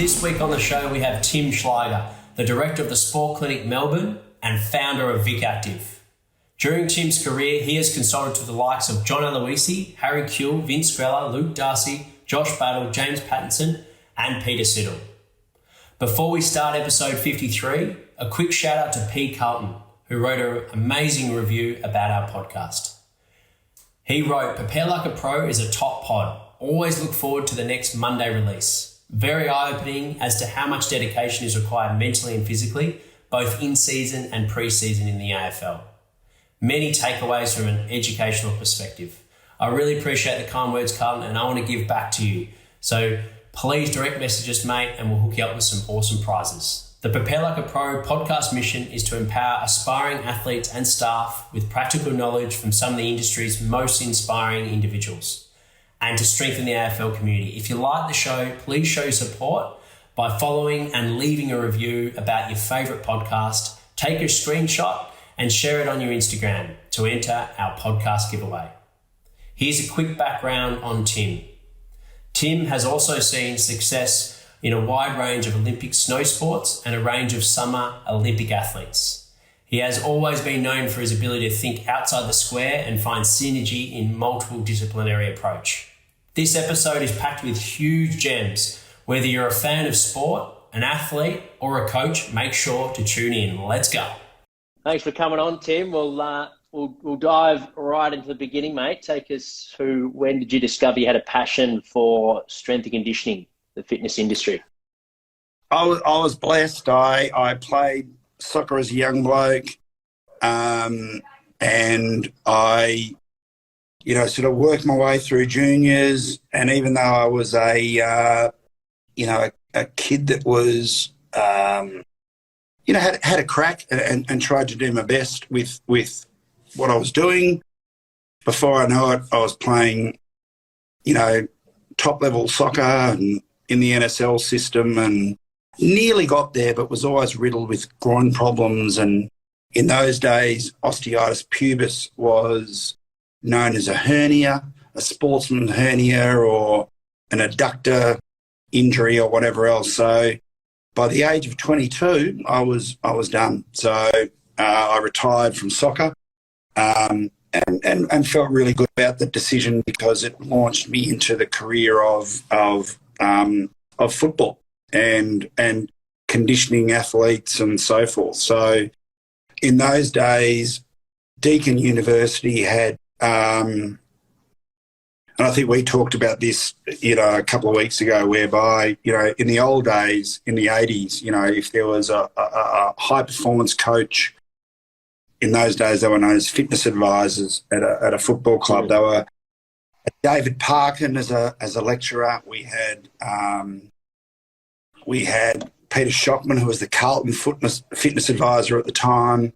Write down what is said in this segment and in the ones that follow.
This week on the show, we have Tim Schleiger, the director of the Sports Clinic Melbourne and founder of Vic Active. During Tim's career, he has consulted to the likes of John Aloisi, Harry Kewell, Vince Grella, Luke Darcy, Josh Battle, James Pattinson, and Peter Siddle. Before we start episode 53, a quick shout out to P. Carlton, who wrote an amazing review about our podcast. He wrote, "Prepare Like a Pro is a top pod. Always look forward to the next Monday release. Very eye-opening as to how much dedication is required mentally and physically, both in season and pre-season in the AFL. Many takeaways from an educational perspective. I really appreciate the kind words, Carlton, and I want to give back to you. So please direct message us, mate, and we'll hook you up with some awesome prizes." The Prepare Like a Pro podcast mission is to empower aspiring athletes and staff with practical knowledge from some of the industry's most inspiring individuals, and to strengthen the AFL community. If you like the show, please show your support by following and leaving a review about your favourite podcast. Take a screenshot and share it on your Instagram to enter our podcast giveaway. Here's a quick background on Tim. Tim has also seen success in a wide range of Olympic snow sports and a range of summer Olympic athletes. He has always been known for his ability to think outside the square and find synergy in multiple disciplinary approach. This episode is packed with huge gems. Whether you're a fan of sport, an athlete, or a coach, make sure to tune in. Let's go. Thanks for coming on, Tim. We'll dive right into the beginning, mate. Take us through, when did you discover you had a passion for strength and conditioning, the fitness industry? I was blessed. I played soccer as a young bloke, and I, sort of worked my way through juniors. And even though I was a kid that was, had a crack and tried to do my best with what I was doing, before I know it, I was playing, top level soccer and in the NSL system, and nearly got there, but was always riddled with groin problems. And in those days, osteitis pubis was known as a hernia, a sportsman hernia, or an adductor injury or whatever else. So by the age of 22, I was done. So I retired from soccer, and felt really good about the decision, because it launched me into the career of football and conditioning athletes and so forth. So in those days, Deakin University had, and I think we talked about this, a couple of weeks ago, whereby, in the old days, in the 80s, if there was a high performance coach, in those days they were known as fitness advisors at a football club. They were David Parkin as a lecturer. We had Peter Shockman, who was the Carlton fitness advisor at the time.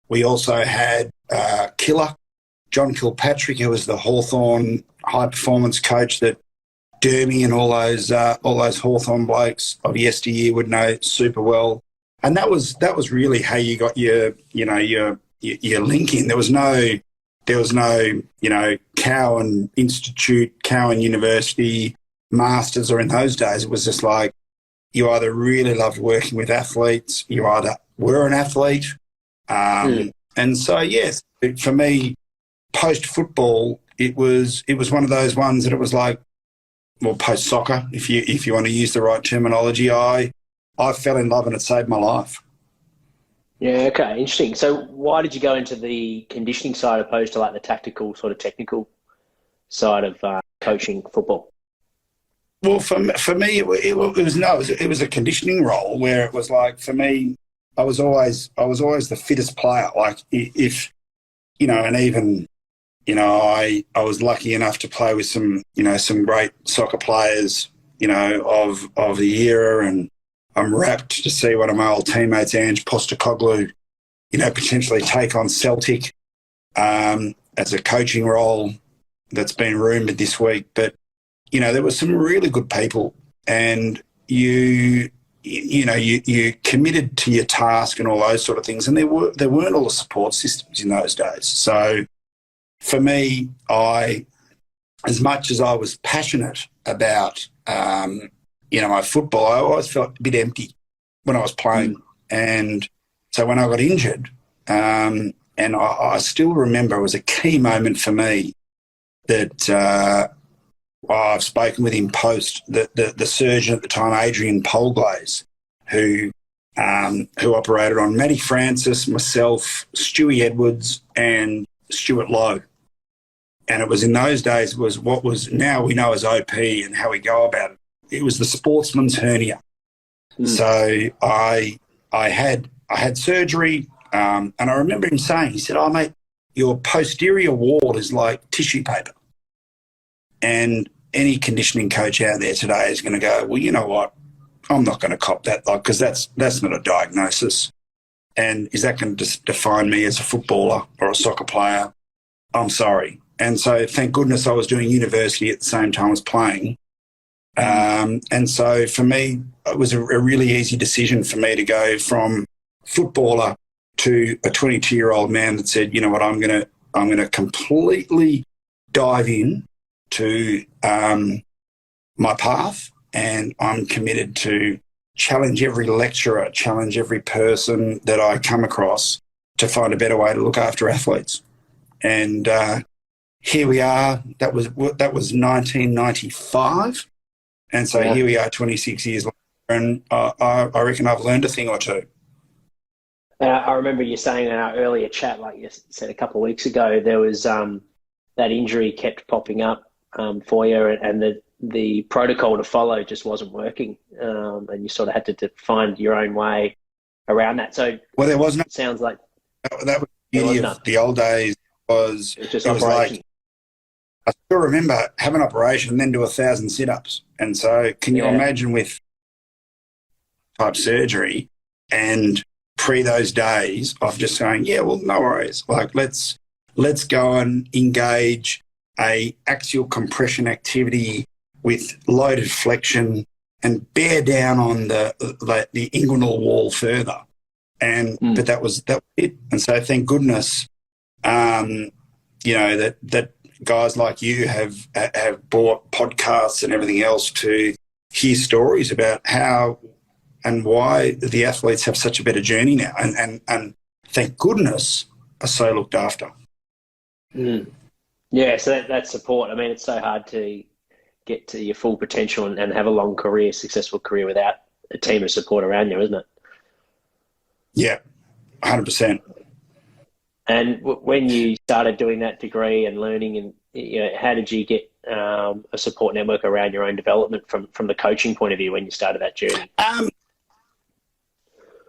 We also had John Kilpatrick, who was the Hawthorn high performance coach that Dermy and all those Hawthorn blokes of yesteryear would know super well. And that was really how you got your link in. There was no Cowan Institute, Cowan University, Masters, or in those days it was just like, you either really loved working with athletes, you either were an athlete. And so, yes, for me, post-football, it was one of those ones that it was like, well, post-soccer, if you want to use the right terminology, I fell in love and it saved my life. Yeah, okay, interesting. So why did you go into the conditioning side opposed to like the tactical, sort of technical side of coaching football? Well, for me, it was a conditioning role where it was like, for me, I was always the fittest player. Like if, and even, I was lucky enough to play with some great soccer players, of the era, and I'm rapt to see one of my old teammates, Ange Postecoglou, potentially take on Celtic as a coaching role that's been rumoured this week. But, there were some really good people, and you committed to your task and all those sort of things. And there weren't all the support systems in those days. So for me, as much as I was passionate about, my football, I always felt a bit empty when I was playing. And so when I got injured, and I still remember it was a key moment for me that I've spoken with him post, the surgeon at the time, Adrian Polglaze, who operated on Matty Francis, myself, Stewie Edwards and Stuart Lowe. And it was in those days was what was now we know as OP and how we go about it. It was the sportsman's hernia. So I had surgery, and I remember him saying, he said, "Oh, mate, your posterior wall is like tissue paper." And any conditioning coach out there today is going to go, "Well, you know what? I'm not going to cop that, because that's not a diagnosis. And is that going to define me as a footballer or a soccer player? I'm sorry." And so thank goodness I was doing university at the same time as playing. And so for me, it was a really easy decision for me to go from footballer to a 22-year-old man that said, "You know what, I'm going to completely dive in to my path, and I'm committed to challenge every lecturer, challenge every person that I come across to find a better way to look after athletes." And here we are. That was 1995. And so here we are 26 years later, and I reckon I've learned a thing or two. And I remember you saying in our earlier chat, like you said a couple of weeks ago, there was that injury kept popping up for you, and the protocol to follow just wasn't working, and you sort of had to find your own way around that. So, well, there was no. Sounds like that was the beauty of the old days. It was like, I still remember have an operation and then do 1,000 sit-ups. And so can you imagine with type surgery and pre those days of just saying, yeah, well, no worries. Like, let's go and engage a axial compression activity with loaded flexion and bear down on the inguinal wall further. And but that was it. And so thank goodness, that guys like you have bought podcasts and everything else to hear stories about how and why the athletes have such a better journey now. And thank goodness are so looked after. Yeah, so that support. I mean, it's so hard to get to your full potential and have a long career, successful career without a team of support around you, isn't it? Yeah, 100%. And when you started doing that degree and learning, and how did you get a support network around your own development from the coaching point of view when you started that journey?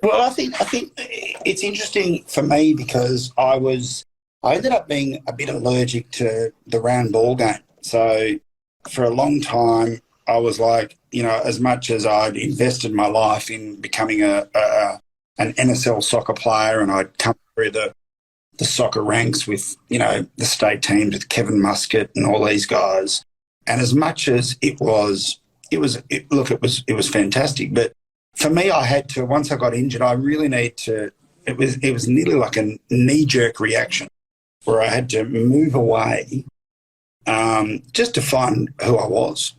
Well, I think it's interesting for me because I ended up being a bit allergic to the round ball game. So for a long time, I was like, as much as I'd invested my life in becoming an NSL soccer player, and I'd come through the soccer ranks with, the state teams with Kevin Muscat and all these guys. And as much as it was fantastic. But for me, I had to, once I got injured, I really need to, it was nearly like a knee-jerk reaction where I had to move away just to find who I was.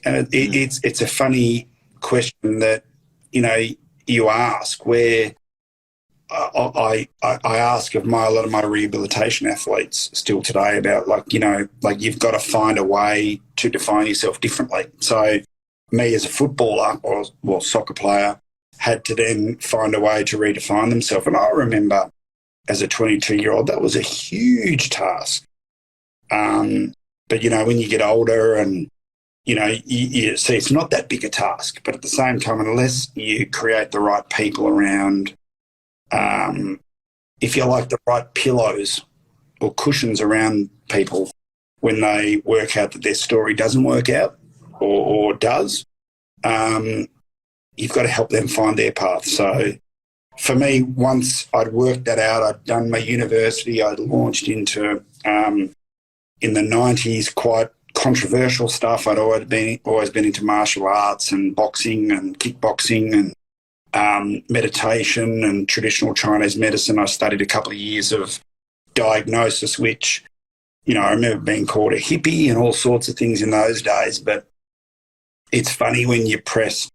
And it's a funny question that, you ask, where I ask of a lot of my rehabilitation athletes still today about you've got to find a way to define yourself differently. So me as a footballer or soccer player had to then find a way to redefine themselves. And I remember as a 22-year-old, that was a huge task. But, when you get older and, you see it's not that big a task, but at the same time, unless you create the right people around, if you like the right pillows or cushions around people when they work out that their story doesn't work out or does, you've got to help them find their path. So for me, once I'd worked that out, I'd done my university, I'd launched into, in the 90s, quite controversial stuff. I'd always been into martial arts and boxing and kickboxing and meditation and traditional Chinese medicine. I studied a couple of years of diagnosis, which, I remember being called a hippie and all sorts of things in those days. But it's funny when you press.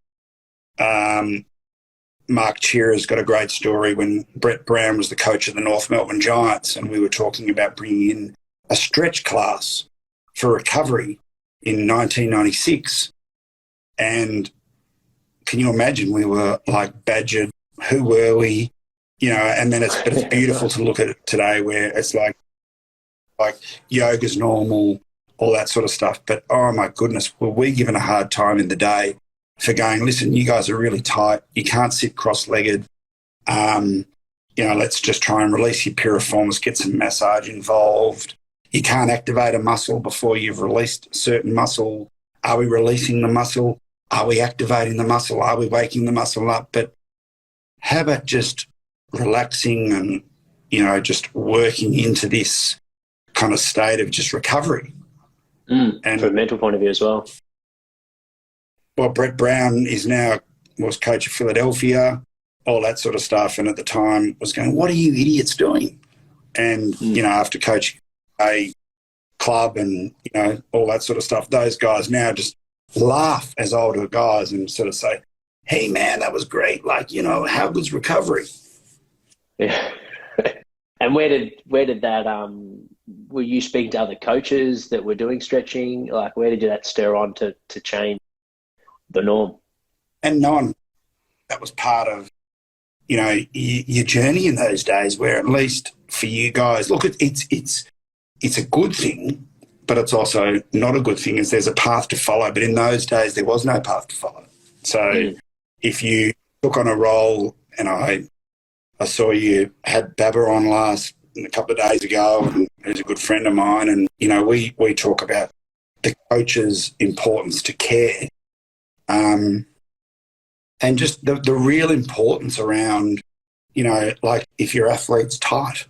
Mark Shearer's got a great story when Brett Brown was the coach of the North Melbourne Giants, and we were talking about bringing in a stretch class for recovery in 1996. And can you imagine, we were like badgered, who were we? And then it's beautiful to look at it today where it's like yoga's normal, all that sort of stuff. But, oh, my goodness, were we given a hard time in the day for going, listen, you guys are really tight. You can't sit cross-legged. Let's just try and release your piriformis, get some massage involved. You can't activate a muscle before you've released a certain muscle. Are we releasing the muscle? Are we activating the muscle? Are we waking the muscle up? But how about just relaxing and, just working into this kind of state of just recovery? And from a mental point of view as well. Well, Brett Brown was coach of Philadelphia, all that sort of stuff. And at the time was going, what are you idiots doing? And, after coaching a club and, all that sort of stuff, those guys now just laugh as older guys and sort of say, hey, man, that was great. Like, how good's recovery? Yeah. And where did that, were you speaking to other coaches that were doing stretching? Like, where did that stir on to change the norm? And that was part of, your journey in those days where at least for you guys, look, it's a good thing, but it's also not a good thing as there's a path to follow. But in those days, there was no path to follow. So if you took on a role, and I saw you had Baba on a couple of days ago, and who's a good friend of mine, and, we talk about the coach's importance to care. And just the real importance around, like if your athlete's tight,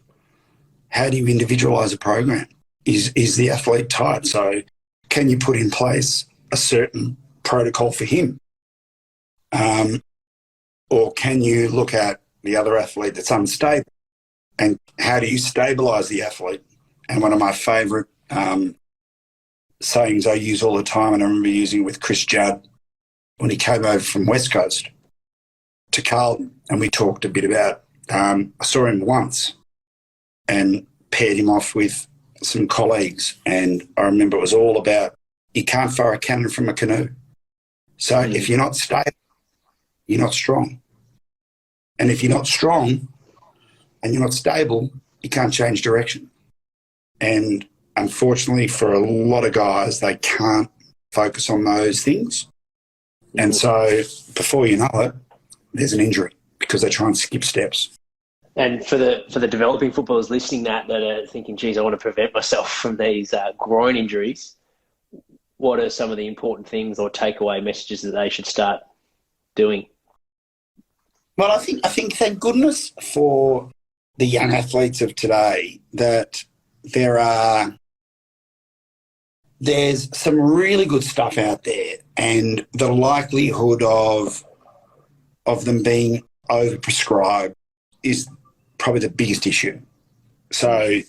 how do you individualise a program? Is the athlete tight? So can you put in place a certain protocol for him? Or can you look at the other athlete that's unstable and how do you stabilise the athlete? And one of my favourite sayings I use all the time, and I remember using with Chris Judd, when he came over from West Coast to Carlton, and we talked a bit about, I saw him once and paired him off with some colleagues, and I remember it was all about you can't fire a cannon from a canoe. So if you're not stable, you're not strong. And if you're not strong and you're not stable, you can't change direction. And unfortunately for a lot of guys, they can't focus on those things. And so before you know it, there's an injury because they try and skip steps. And for the developing footballers listening that are thinking, geez, I want to prevent myself from these groin injuries, what are some of the important things or takeaway messages that they should start doing? Well, I think thank goodness for the young athletes of today that there's some really good stuff out there, and the likelihood of them being overprescribed is probably the biggest issue. So,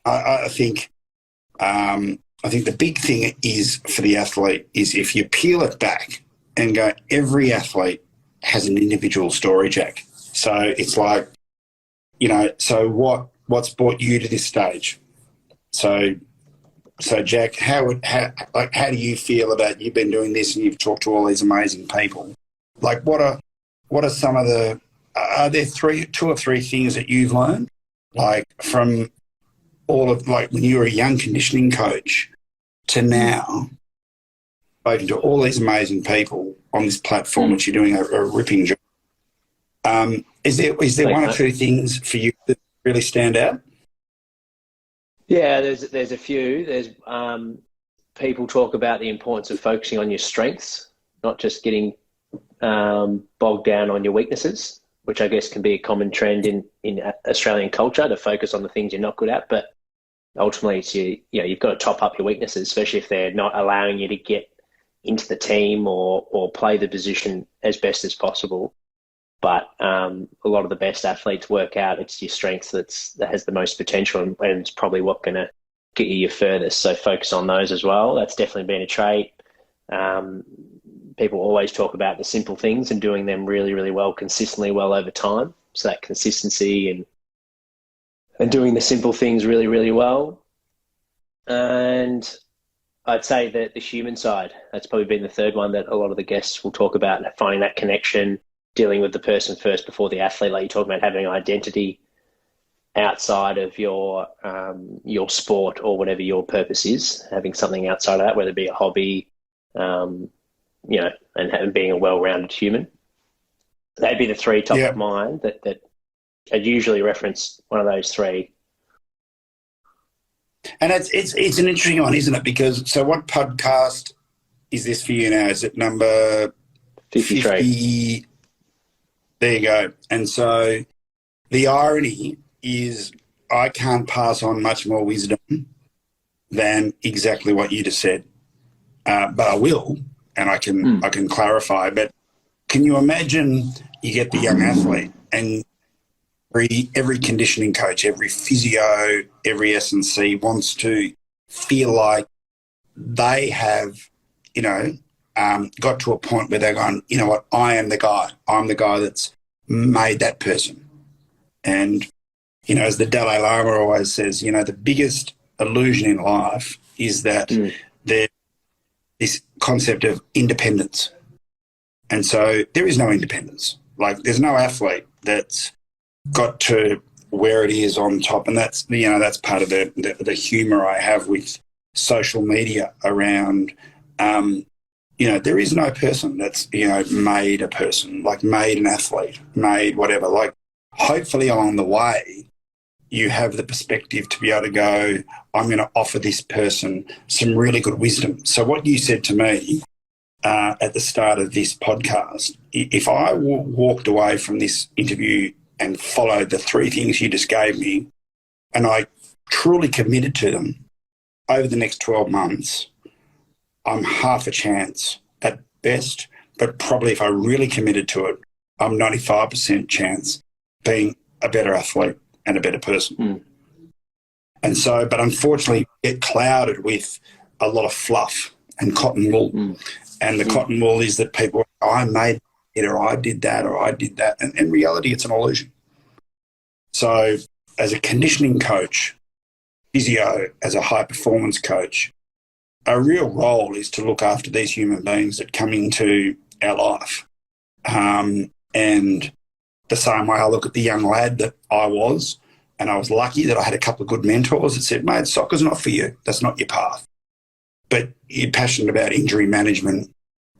I think the big thing is for the athlete is if you peel it back and go, every athlete has an individual story, Jack. So it's like, so what's brought you to this stage? So Jack, how do you feel about, you've been doing this and you've talked to all these amazing people? Like, what are some of are there two or three things that you've learned, like from all of, like when you were a young conditioning coach to now, spoken to all these amazing people on this platform, which you're doing a ripping job. Is there one or two things for you that really stand out? Yeah, there's a few. There's people talk about the importance of focusing on your strengths, not just getting bogged down on your weaknesses, which I guess can be a common trend in Australian culture, to focus on the things you're not good at. But ultimately, it's you've got to top up your weaknesses, especially if they're not allowing you to get into the team or play the position as best as possible. But a lot of the best athletes work out it's your strengths that has the most potential, and it's probably what's going to get you your furthest. So focus on those as well. That's definitely been a trait. People always talk about the simple things and doing them really, really well, consistently well over time. So that consistency and doing the simple things really, really well. And I'd say that the human side, that's probably been the third one that a lot of the guests will talk about, finding that connection, dealing with the person first before the athlete, like you talk about having identity outside of your sport or whatever your purpose is, having something outside of that, whether it be a hobby, and being a well-rounded human. They'd be the three top of mind that I'd usually reference one of those three. And it's an interesting one, isn't it? Because, so what podcast is this for you now? Is it number 53? 50? There you go. And so the irony is I can't pass on much more wisdom than exactly what you just said. But I will, and I can clarify. But can you imagine you get the young athlete and every conditioning coach, every physio, every S&C wants to feel like they have, got to a point where they're going, you know what, I am the guy. I'm the guy that's made that person. And, as the Dalai Lama always says, the biggest illusion in life is that there's this concept of independence. And so there is no independence. Like, there's no athlete that's got to where it is on top. And that's, that's part of the humour I have with social media around, there is no person that's, made a person, like made an athlete, made whatever. Like, hopefully along the way, you have the perspective to be able to go, I'm going to offer this person some really good wisdom. So what you said to me at the start of this podcast, if I walked away from this interview and followed the three things you just gave me, and I truly committed to them over the next 12 months, I'm half a chance at best, but probably if I really committed to it, I'm 95% chance being a better athlete and a better person. And so, but unfortunately, get clouded with a lot of fluff and cotton wool. And the cotton wool is that people, I made it, or I did that, or I did that. And in reality, it's an illusion. So as a conditioning coach, physio, as a high-performance coach, our real role is to look after these human beings that come into our life. And the same way I look at the young lad that I was, and I was lucky that I had a couple of good mentors that said, mate, soccer's not for you. That's not your path. But you're passionate about injury management.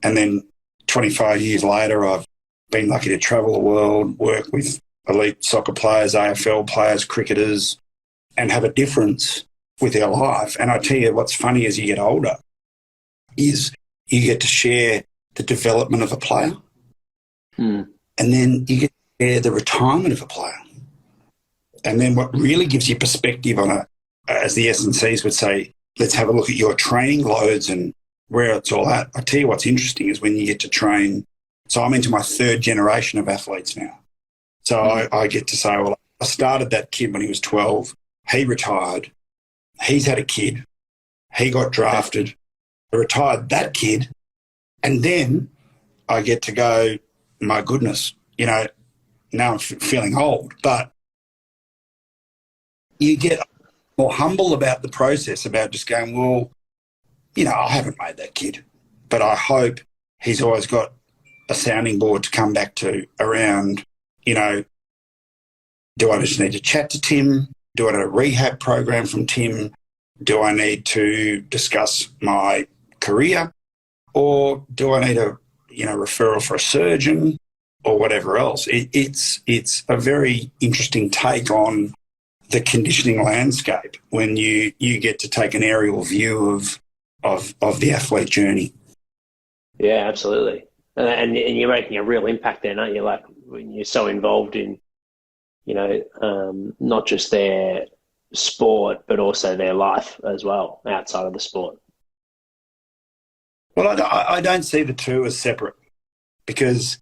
And then 25 years later, I've been lucky to travel the world, work with elite soccer players, AFL players, cricketers, and have a difference with their life. And I tell you, what's funny as you get older is you get to share the development of a player. And then you get to share the retirement of a player. And then what really gives you perspective on as the S&Cs would say, let's have a look at your training loads and where it's all at. I tell you what's interesting is when you get to train. So I'm into my third generation of athletes now. So I get to say, well, I started that kid when he was 12. He retired. He's had a kid. He got drafted. I retired that kid. And then I get to go, my goodness, now I'm feeling old. But you get more humble about the process, about just going, well, I haven't made that kid, but I hope he's always got a sounding board to come back to around, do I just need to chat to Tim? Do I need a rehab program from Tim? Do I need to discuss my career? Or do I need a, referral for a surgeon or whatever else? It's a very interesting take on the conditioning landscape when you get to take an aerial view of the athlete journey. Yeah, absolutely. And you're making a real impact there, aren't you? Like, when you're so involved in, not just their sport, but also their life as well outside of the sport. Well, I don't see the two as separate because,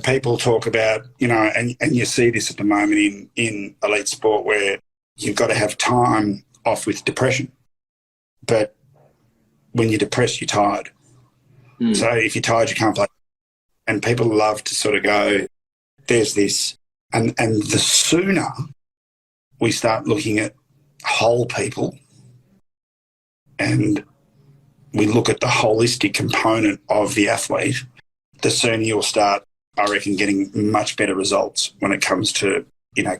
people talk about, and you see this at the moment in elite sport where you've got to have time off with depression. But when you're depressed, you're tired. So if you're tired, you can't play. And people love to sort of go, there's this. And the sooner we start looking at whole people and we look at the holistic component of the athlete, the sooner you'll start, I reckon, getting much better results when it comes to,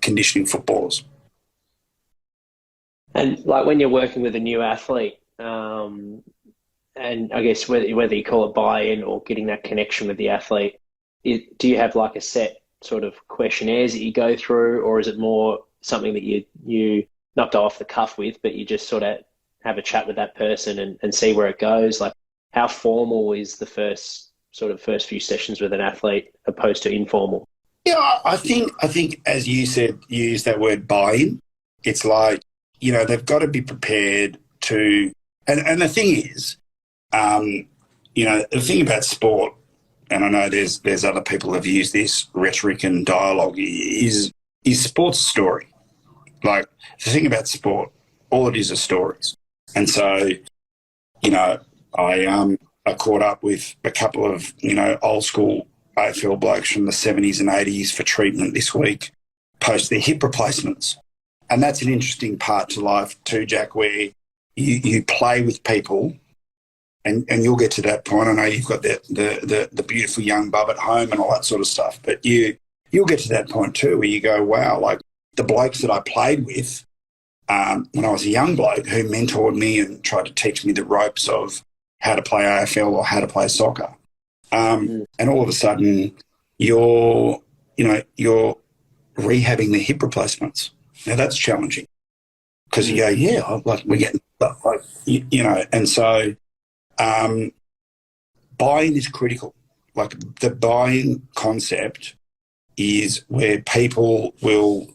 conditioning footballers. And like when you're working with a new athlete, and I guess whether you call it buy-in or getting that connection with the athlete, do you have like a set sort of questionnaires that you go through, or is it more something that you not go off the cuff with, but you just sort of have a chat with that person and see where it goes? Like, how formal is the first few sessions with an athlete opposed to informal? Yeah, I think as you said, you use that word buy-in. It's like, they've got to be prepared to, and the thing is, the thing about sport, and I know there's other people who have used this rhetoric and dialogue, is sports a story. Like, the thing about sport, all it is stories. And so, I caught up with a couple of, old school AFL blokes from the 70s and 80s for treatment this week, post their hip replacements. And that's an interesting part to life too, Jack, where you play with people and you'll get to that point. I know you've got the beautiful young bub at home and all that sort of stuff, but you'll get to that point too where you go, wow, like the blokes that I played with when I was a young bloke who mentored me and tried to teach me the ropes of how to play AFL or how to play soccer. And all of a sudden you're rehabbing the hip replacements. Now that's challenging because you go, yeah, like we're getting, like, and so buy-in is critical. Like the buy-in concept is where people will,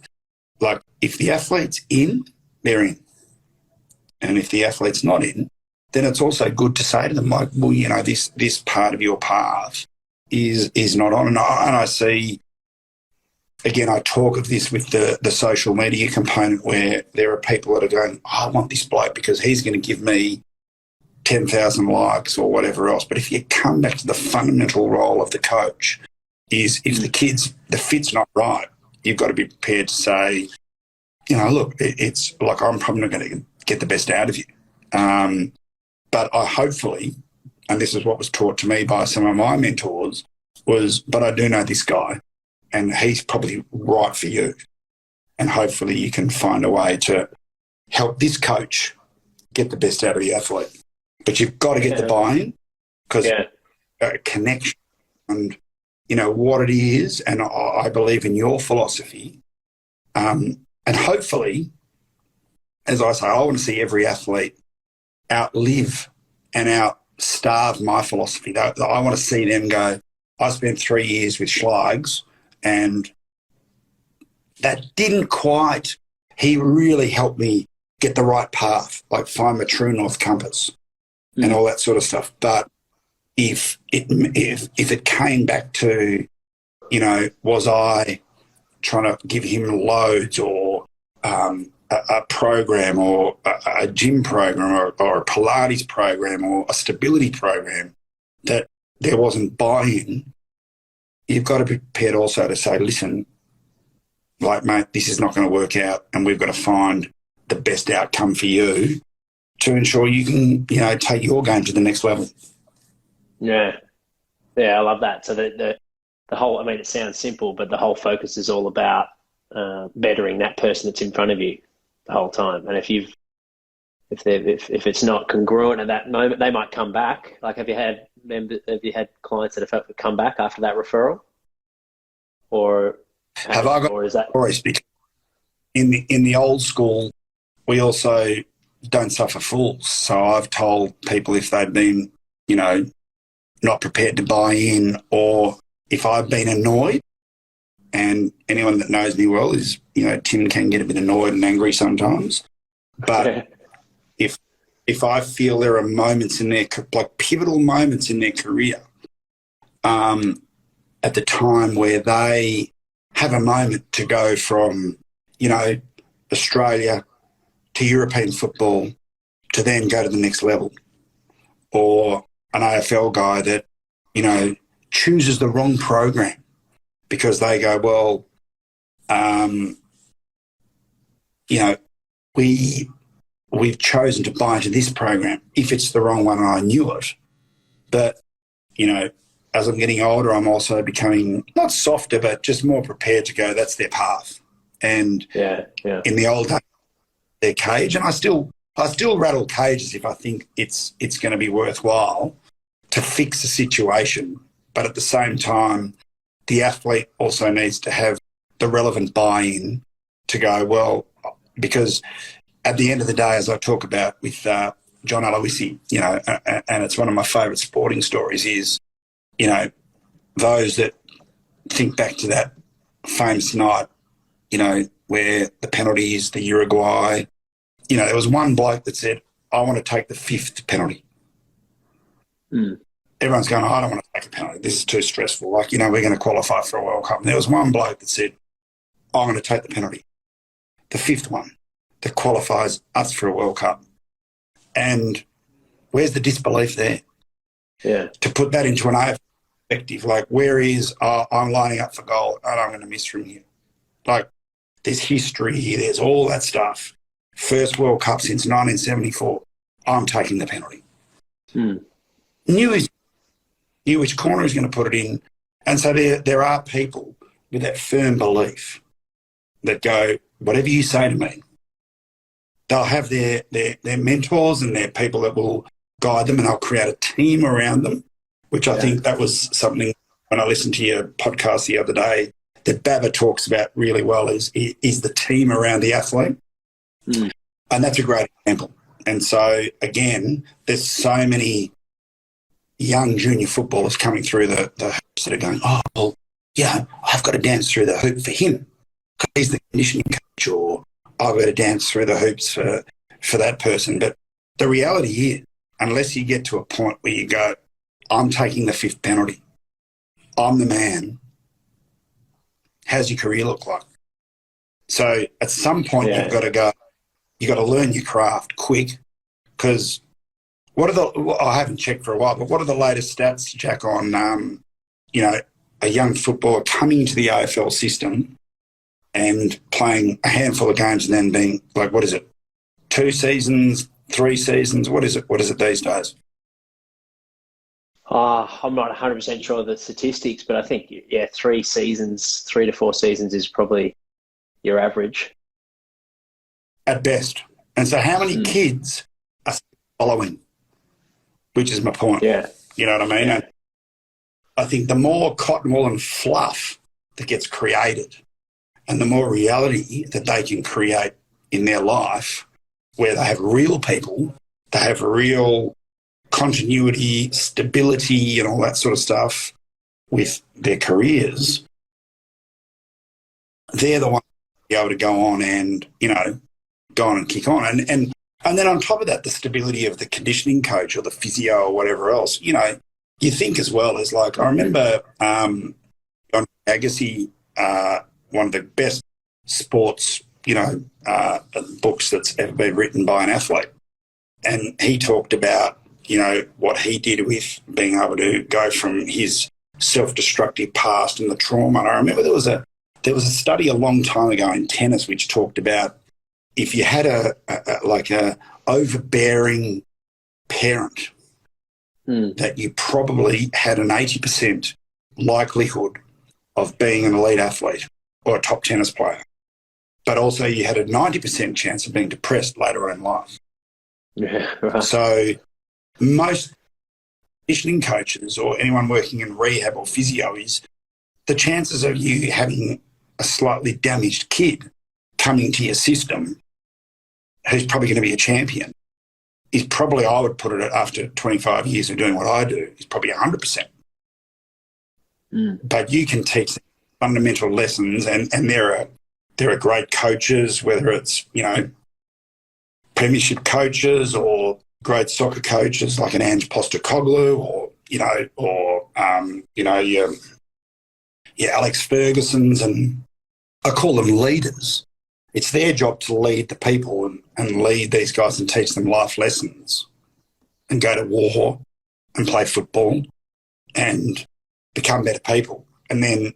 like, if the athlete's in, they're in. And if the athlete's not in, then it's also good to say to them, like, well, this part of your path is not on. And I see, again, I talk of this with the social media component where there are people that are going, I want this bloke because he's going to give me 10,000 likes or whatever else. But if you come back to the fundamental role of the coach is if the fit's not right, you've got to be prepared to say, look, it's like I'm probably not going to get the best out of you. But I hopefully, and this is what was taught to me by some of my mentors, but I do know this guy and he's probably right for you. And hopefully you can find a way to help this coach get the best out of the athlete. But you've got to get the buy-in because connection and, what it is. And I believe in your philosophy. And hopefully, as I say, I want to see every athlete outlive and outstarve my philosophy. I want to see them go, I spent 3 years with Schleiger and that didn't quite, he really helped me get the right path, like find my true north compass and all that sort of stuff. But if it came back to, was I trying to give him loads or a program or a gym program or a Pilates program or a stability program that there wasn't buy-in, you've got to be prepared also to say, listen, like, mate, this is not going to work out and we've got to find the best outcome for you to ensure you can, take your game to the next level. Yeah. Yeah, I love that. So the whole, I mean, it sounds simple, but the whole focus is all about bettering that person that's in front of you the whole time. And if it's not congruent at that moment, they might come back. Like, have you had clients that have come back after that referral? Or have I got, or is that stories? In the old school, we also don't suffer fools. So I've told people if they've been, not prepared to buy in, or if I've been annoyed, and anyone that knows me well is, Tim can get a bit annoyed and angry sometimes. But if I feel there are moments in their, like pivotal moments in their career, at the time where they have a moment to go from, Australia to European football to then go to the next level, or an AFL guy that, you know, chooses the wrong program because they go, well, you know, we've chosen to buy into this program if it's the wrong one and I knew it. But, you know, as I'm getting older, I'm also becoming not softer, but just more prepared to go, that's their path. And in the old days, their cage, and I still rattle cages if I think it's going to be worthwhile to fix a situation. But at the same time, the athlete also needs to have the relevant buy-in to go, well, because at the end of the day, as I talk about with John Aloisi, you know, and it's one of my favourite sporting stories is, you know, those that think back to that famous night, you know, where the penalties, the Uruguay, you know, there was one bloke that said, I want to take the 5th penalty. Everyone's going, I don't want to take a penalty. This is too stressful. Like, you know, we're going to qualify for a World Cup. And there was one bloke that said, I'm going to take the penalty, the 5th one that qualifies us for a World Cup. And where's the disbelief there? Yeah. To put that into an AFL perspective, like where is, I'm lining up for goal and I'm going to miss from here. Like there's history here, there's all that stuff. First World Cup since 1974, I'm taking the penalty. Knew which corner he's going to put it in. And so there are people with that firm belief that go, whatever you say to me, they'll have their mentors and their people that will guide them, and they'll create a team around them, which I think that was something when I listened to your podcast the other day that Baba talks about really well is the team around the athlete. And that's a great example. And so, again, there's so many young junior footballers coming through the hoops that are going, oh, well, yeah, I've got to dance through the hoop for him because he's the conditioning coach, or I've got to dance through the hoops for that person. But the reality is, unless you get to a point where you go, I'm taking the 5th penalty, I'm the man, how's your career look like? So at some point you've got to go, you've got to learn your craft quick, because I haven't checked for a while, but what are the latest stats, Jack, on, you know, a young footballer coming into the AFL system and playing a handful of games and then being like, what is it, 2 seasons, 3 seasons? What is it these days? I'm not 100% sure of the statistics, but I think, 3 to 4 seasons is probably your average. At best. And so how many kids are following? Which is my point. Yeah. You know what I mean? And I think the more cotton wool and fluff that gets created and the more reality that they can create in their life, where they have real people, they have real continuity, stability and all that sort of stuff with their careers, they're the ones to be able to go on and, you know, go on and kick on. And then on top of that, the stability of the conditioning coach or the physio or whatever else, you know, you think as well as like, I remember John Aloisi, one of the best sports, you know, books that's ever been written by an athlete. And he talked about, you know, what he did with being able to go from his self-destructive past and the trauma. And I remember there was a study a long time ago in tennis which talked about if you had a overbearing parent, that you probably had an 80% likelihood of being an elite athlete or a top tennis player. But also you had a 90% chance of being depressed later on in life. Yeah, right. So most conditioning coaches or anyone working in rehab or physio is the chances of you having a slightly damaged kid coming to your system who's probably going to be a champion is probably, I would put it at after 25 years of doing what I do, is probably 100%. But you can teach them fundamental lessons and there are great coaches, whether it's, you know, premiership coaches or great soccer coaches like an Ange Postecoglou or your Alex Ferguson's, and I call them leaders. It's their job to lead the people and lead these guys and teach them life lessons and go to war and play football and become better people. And then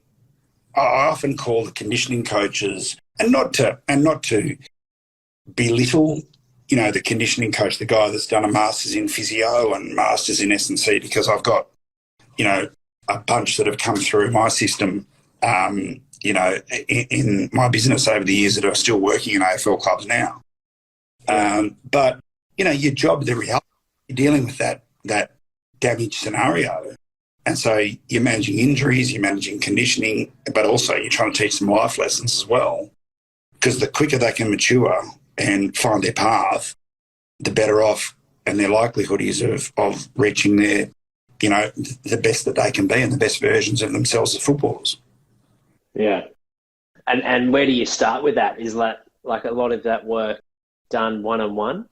I often call the conditioning coaches, and not to belittle, the conditioning coach, the guy that's done a master's in physio and master's in S&C, because I've got, a bunch that have come through my system, in my business over the years that are still working in AFL clubs now. But, your job, the reality, you're dealing with that damage scenario. And so you're managing injuries, you're managing conditioning, but also you're trying to teach them life lessons as well. Because the quicker they can mature and find their path, the better off and their likelihood is of reaching their, the best that they can be and the best versions of themselves as footballers. Yeah. And where do you start with that? Is that like a lot of that work done one-on-one,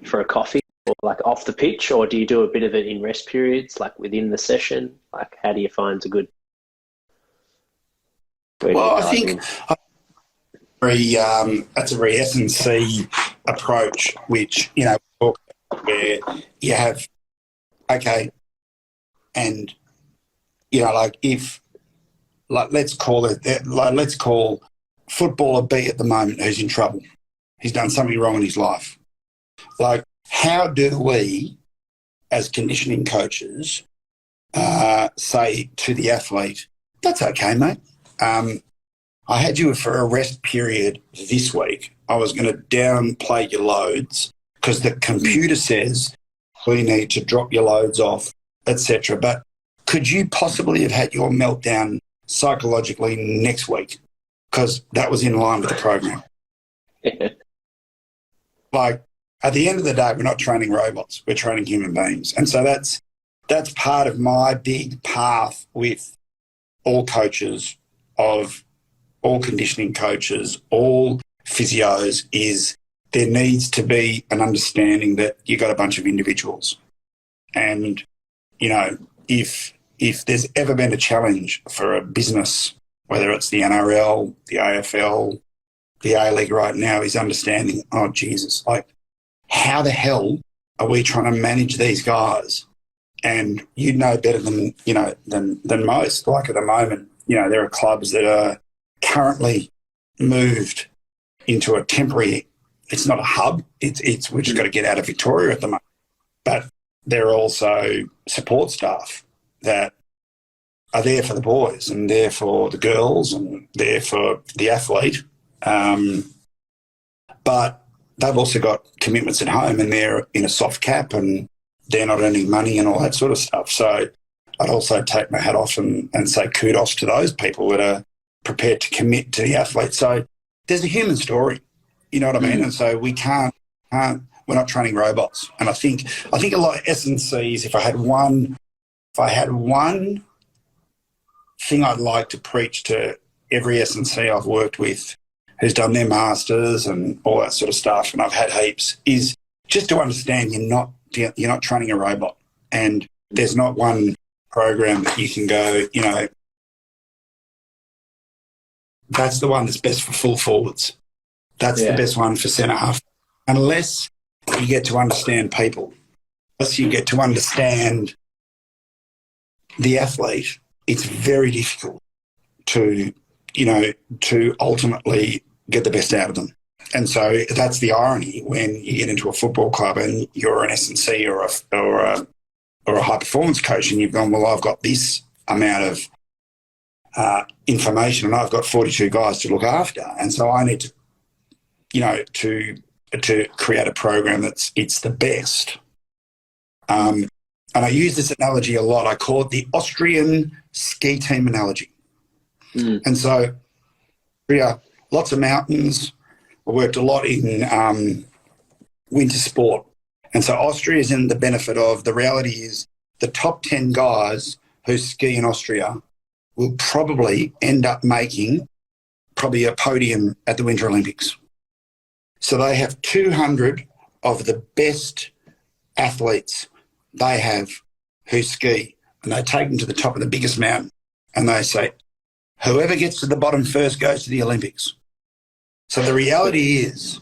for a coffee or like off the pitch, or do you do a bit of it in rest periods, like within the session? Like how do you find a good... Well, I think that's a very S&C approach, which, where you have, okay, and, let's call footballer B at the moment who's in trouble. He's done something wrong in his life. Like, how do we, as conditioning coaches, say to the athlete, that's okay, mate. I had you for a rest period this week. I was going to downplay your loads because the computer says we need to drop your loads off, etc. But could you possibly have had your meltdown psychologically next week? Because that was in line with the program. Like, at the end of the day, we're not training robots. We're training human beings. And so that's part of my big path with all coaches, of all conditioning coaches, all physios, is there needs to be an understanding that you got a bunch of individuals. And, if there's ever been a challenge for a business, whether it's the NRL, the AFL, the A-League right now, is understanding, oh, Jesus, like, how the hell are we trying to manage these guys? And you know better than most. Like at the moment, there are clubs that are currently moved into a temporary, it's not a hub, it's we just got to get out of Victoria at the moment. But there are also support staff that are there for the boys and there for the girls and there for the athlete. But they've also got commitments at home and they're in a soft cap and they're not earning money and all that sort of stuff. So I'd also take my hat off and say kudos to those people that are prepared to commit to the athlete. So there's a human story, you know what I mean? And so we can't we're not training robots. And I think a lot of S&Cs, if I had one thing I'd like to preach to every S&C I've worked with who's done their masters and all that sort of stuff, and I've had heaps, is just to understand you're not training a robot, and there's not one program that you can go, that's the one that's best for full forwards. That's the best one for centre half. Unless you get to understand people, unless you get to understand the athlete, it's very difficult to ultimately get the best out of them. And so that's the irony when you get into a football club and you're an S&C or a high performance coach, and you've gone, well, I've got this amount of information and I've got 42 guys to look after, and so I need to create a program it's the best. And I use this analogy a lot. I call it the Austrian ski team analogy. And so, lots of mountains. I worked a lot in winter sport. And so Austria is in the benefit of, the reality is the top 10 guys who ski in Austria will probably end up making probably a podium at the Winter Olympics. So they have 200 of the best athletes they have who ski, and they take them to the top of the biggest mountain and they say, whoever gets to the bottom first goes to the Olympics. So the reality is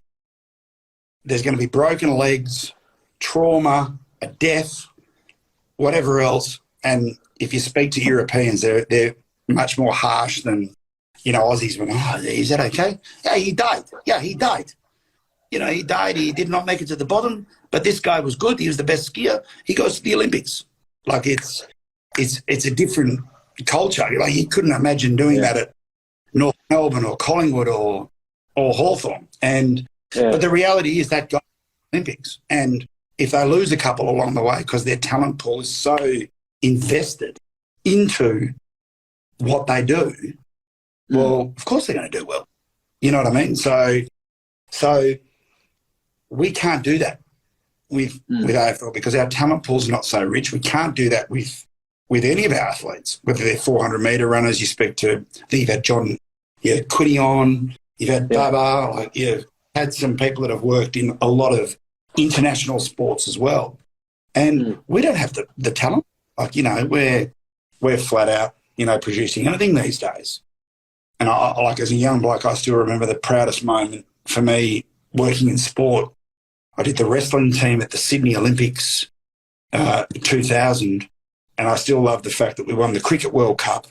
there's going to be broken legs, trauma, a death, whatever else. And if you speak to Europeans, they're much more harsh than, Aussies. When, is that okay? Yeah, he died. Yeah, he died. He died. He did not make it to the bottom, but this guy was good. He was the best skier. He goes to the Olympics. Like it's a different culture. Like you couldn't imagine doing that at North Melbourne or Collingwood or Hawthorn. But the reality is that guy Olympics. And if they lose a couple along the way because their talent pool is so invested into what they do, well, of course they're going to do well. You know what I mean? So we can't do that with AFL because our talent pool is not so rich. We can't do that with any of our athletes, whether they're 400-metre runners. You speak to, I think you've had John, Quiddy on, you've had Bubba, like you've had some people that have worked in a lot of international sports as well. And we don't have the talent. Like, we're flat out, producing anything these days. And I like as a young bloke, I still remember the proudest moment for me working in sport. I did the wrestling team at the Sydney Olympics 2000, and I still love the fact that we won the Cricket World Cup.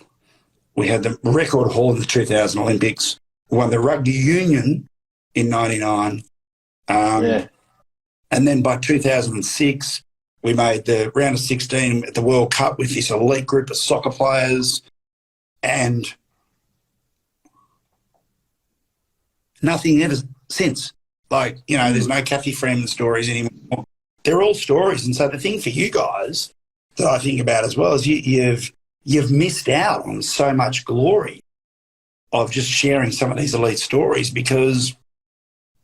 We had the record haul in the 2000 Olympics. We won the rugby union in 99. And then by 2006, we made the round of 16 at the World Cup with this elite group of soccer players, and nothing ever since. Like, there's no Kathy Freeman stories anymore. They're all stories. And so the thing for you guys that I think about as well is you've missed out on so much glory of just sharing some of these elite stories because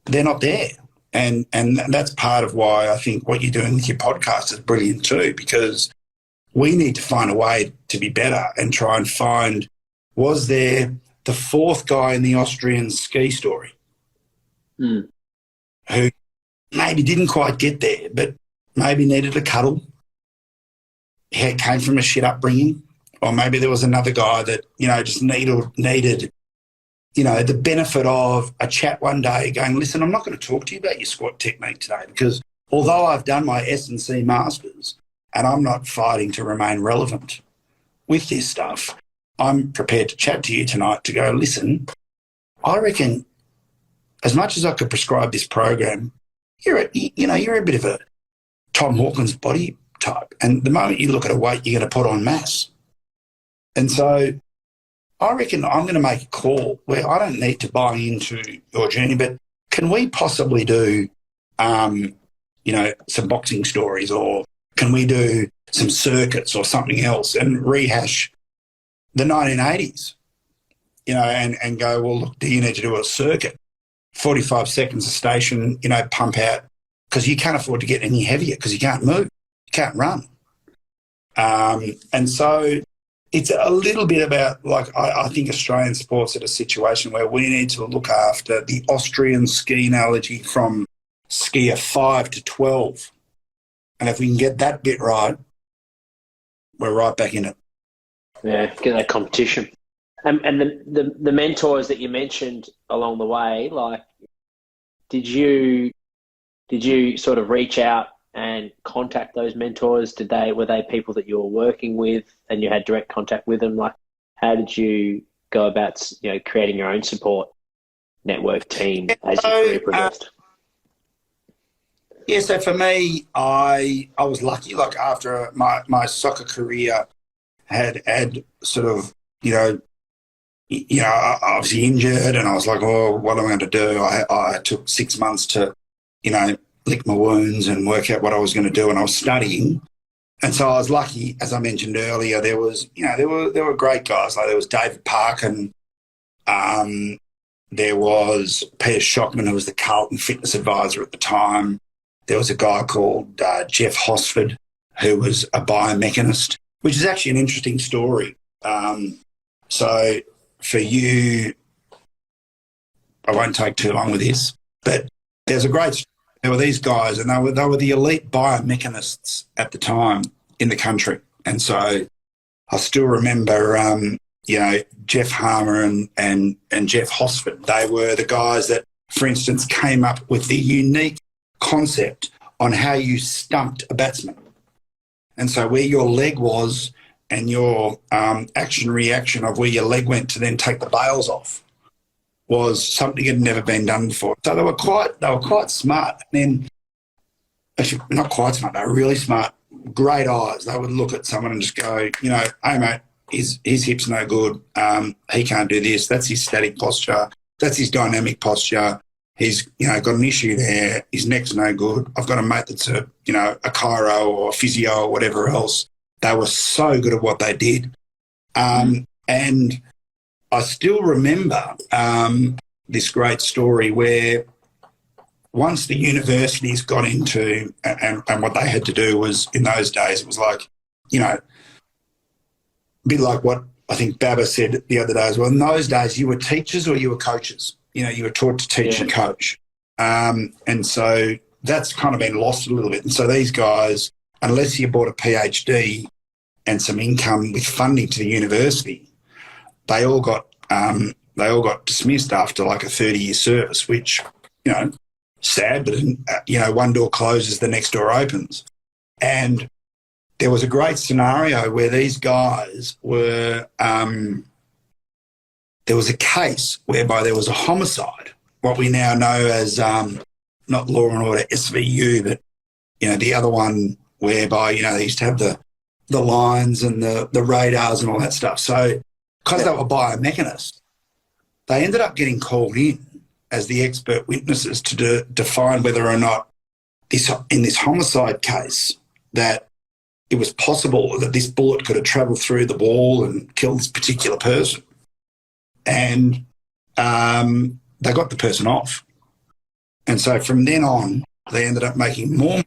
they're not there. And that's part of why I think what you're doing with your podcast is brilliant too, because we need to find a way to be better and try and find, was there the fourth guy in the Austrian ski story who maybe didn't quite get there, but maybe needed a cuddle, he came from a shit upbringing, or maybe there was another guy that, just needed the benefit of a chat one day going, listen, I'm not going to talk to you about your squat technique today because although I've done my S&C Masters and I'm not fighting to remain relevant with this stuff, I'm prepared to chat to you tonight to go, listen, I reckon as much as I could prescribe this program, you're a bit of a Tom Hawkins body type. And the moment you look at a weight, you're going to put on mass. And so I reckon I'm going to make a call where I don't need to buy into your journey, but can we possibly do, some boxing stories, or can we do some circuits or something else and rehash the 1980s, and go, well, look, do you need to do a circuit? 45 seconds a station, pump out, because you can't afford to get any heavier because you can't move, you can't run. And so it's a little bit about, like, I think Australian sports at a situation where we need to look after the Austrian ski analogy from skier 5 to 12. And if we can get that bit right, we're right back in it. Yeah, get that competition. And the mentors that you mentioned along the way, like, did you sort of reach out and contact those mentors? Were they people that you were working with and you had direct contact with them? Like, how did you go about, creating your own support network team as your career progressed? So for me, I was lucky. Like, after my soccer career had sort of, obviously injured, and I was like, oh, what am I going to do? I took 6 months to, lick my wounds and work out what I was going to do, and I was studying. And so I was lucky, as I mentioned earlier, there were great guys. Like, there was David Parkin, there was Peter Schockman, who was the Carlton fitness advisor at the time. There was a guy called Jeff Hosford, who was a biomechanist, which is actually an interesting story. So for you, I won't take too long with this, but there's a great story. There were these guys, and they were the elite biomechanists at the time in the country. And so I still remember, Jeff Harmer and Jeff Hosford. They were the guys that, for instance, came up with the unique concept on how you stumped a batsman. And so where your leg was and your action reaction of where your leg went to then take the bales off was something that had never been done before. So they were quite smart. And then, actually, not quite smart, they were really smart, great eyes. They would look at someone and just go, hey, mate, his hip's no good. He can't do this. That's his static posture. That's his dynamic posture. He's, got an issue there. His neck's no good. I've got a mate that's a chiro or a physio or whatever else. They were so good at what they did. And I still remember this great story where once the universities got into, and what they had to do was, in those days, it was like, a bit like what I think Baba said the other day as well. In those days, you were teachers or you were coaches. You were taught to teach and coach. And so that's kind of been lost a little bit. And so these guys, unless you bought a PhD and some income with funding to the university, they all got dismissed after like a 30-year service, which, sad, but, one door closes, the next door opens. And there was a great scenario where these guys were, there was a case whereby there was a homicide, what we now know as not Law and Order, SVU, but, the other one whereby, they used to have the lines and the radars and all that stuff. So because they were biomechanists, they ended up getting called in as the expert witnesses to define whether or not in this homicide case that it was possible that this bullet could have travelled through the wall and killed this particular person. And they got the person off. And so from then on, they ended up making more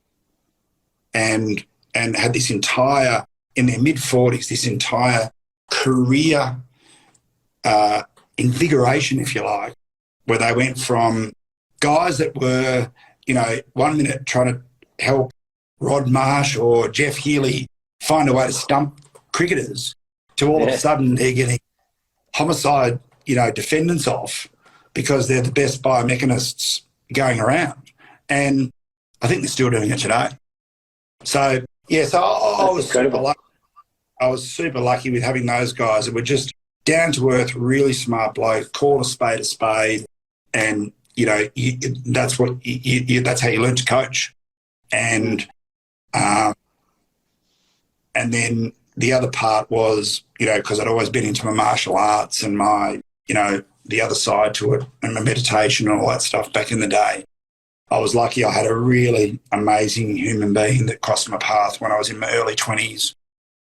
and had this entire, in their mid-40s, this entire career invigoration, if you like, where they went from guys that were, 1 minute trying to help Rod Marsh or Jeff Healy find a way to stump cricketers to all of a sudden they're getting homicide, defendants off because they're the best biomechanists going around. And I think they're still doing it today. So, I was super lucky with having those guys that were just down to earth, really smart blokes, call a spade, and that's how you learn to coach. And then the other part was, because I'd always been into my martial arts and my, the other side to it and my meditation and all that stuff back in the day. I was lucky I had a really amazing human being that crossed my path when I was in my early 20s